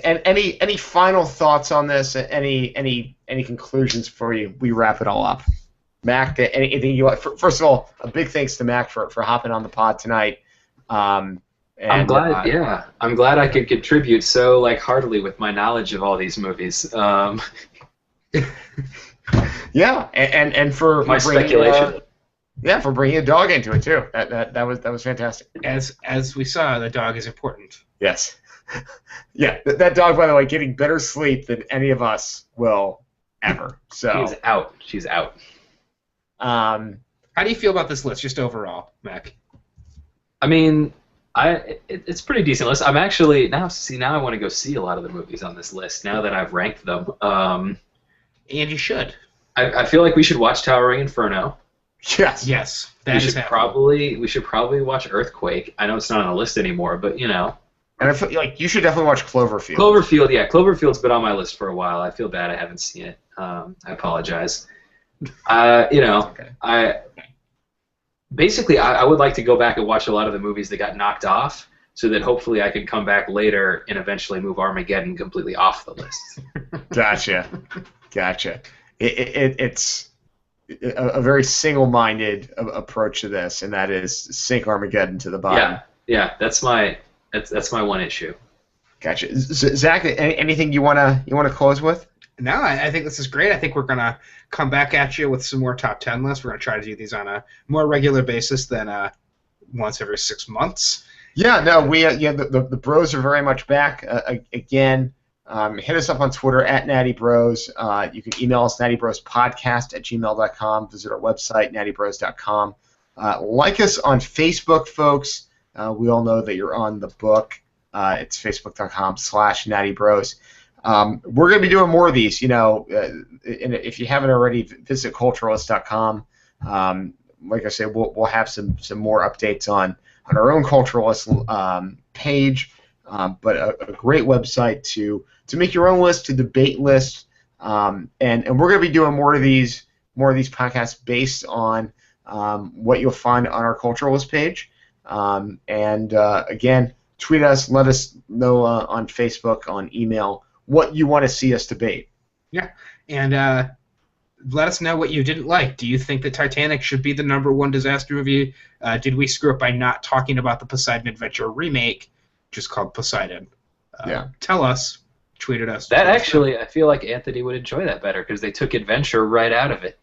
and any final thoughts on this? Any conclusions before we wrap it all up? Mac, anything you want? First of all, a big thanks to Mac for hopping on the pod tonight. I'm glad. I'm glad I could contribute so heartily with my knowledge of all these movies. Yeah, and for my speculation. For bringing a dog into it too. That was fantastic. As we saw, the dog is important. Yes. Yeah, that dog, by the way, getting better sleep than any of us will ever. So She's out. How do you feel about this list, just overall, Mac? I mean, It's pretty decent list. I'm actually now I want to go see a lot of the movies on this list now that I've ranked them. And you should. I feel like we should watch Towering Inferno. Yes. Yes, We should probably watch Earthquake. I know it's not on the list anymore, but you know. And I feel like you should definitely watch Cloverfield. Cloverfield's been on my list for a while. I feel bad I haven't seen it. I apologize. You know, Okay. I would like to go back and watch a lot of the movies that got knocked off, so that hopefully I can come back later and eventually move Armageddon completely off the list. Gotcha. It's a very single-minded approach to this, and that is sink Armageddon to the bottom. Yeah, that's my one issue. Gotcha. Zach, anything you wanna close with? No, I think this is great. I think we're going to come back at you with some more top 10 lists. We're going to try to do these on a more regular basis than once every 6 months. Yeah, no, the bros are very much back. Again, hit us up on Twitter at Natty Brohs. You can email us nattybrospodcast@gmail.com. Visit our website, nattybros.com. Like us on Facebook, folks. We all know that you're on the book. It's facebook.com/nattybros. We're going to be doing more of these, and if you haven't already, visit culturalist.com. Like I said, we'll have some more updates on our own culturalist page, but a great website to make your own list, to debate lists, and we're going to be doing more of these podcasts based on what you'll find on our culturalist page. Again, tweet us, let us know on Facebook, on email, what you want to see us debate. Yeah, and let us know what you didn't like. Do you think that Titanic should be the #1 disaster movie? Did we screw up by not talking about the Poseidon Adventure remake, just called Poseidon? Tell us. Tweet at us. That actually, I feel like Anthony would enjoy that better because they took adventure right out of it.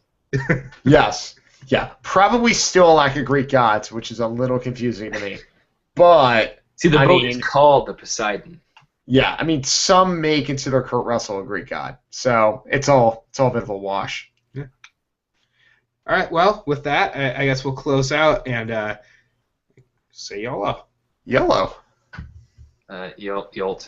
Yes. Yeah. Probably still a lack of Greek gods, which is a little confusing to me. But see, the boat is called the Poseidon. Yeah, I mean, some may consider Kurt Russell a Greek god, so it's all a bit of a wash. Yeah. All right. Well, with that, I guess we'll close out and say YOLO. YOLO. Yolt. YOLO.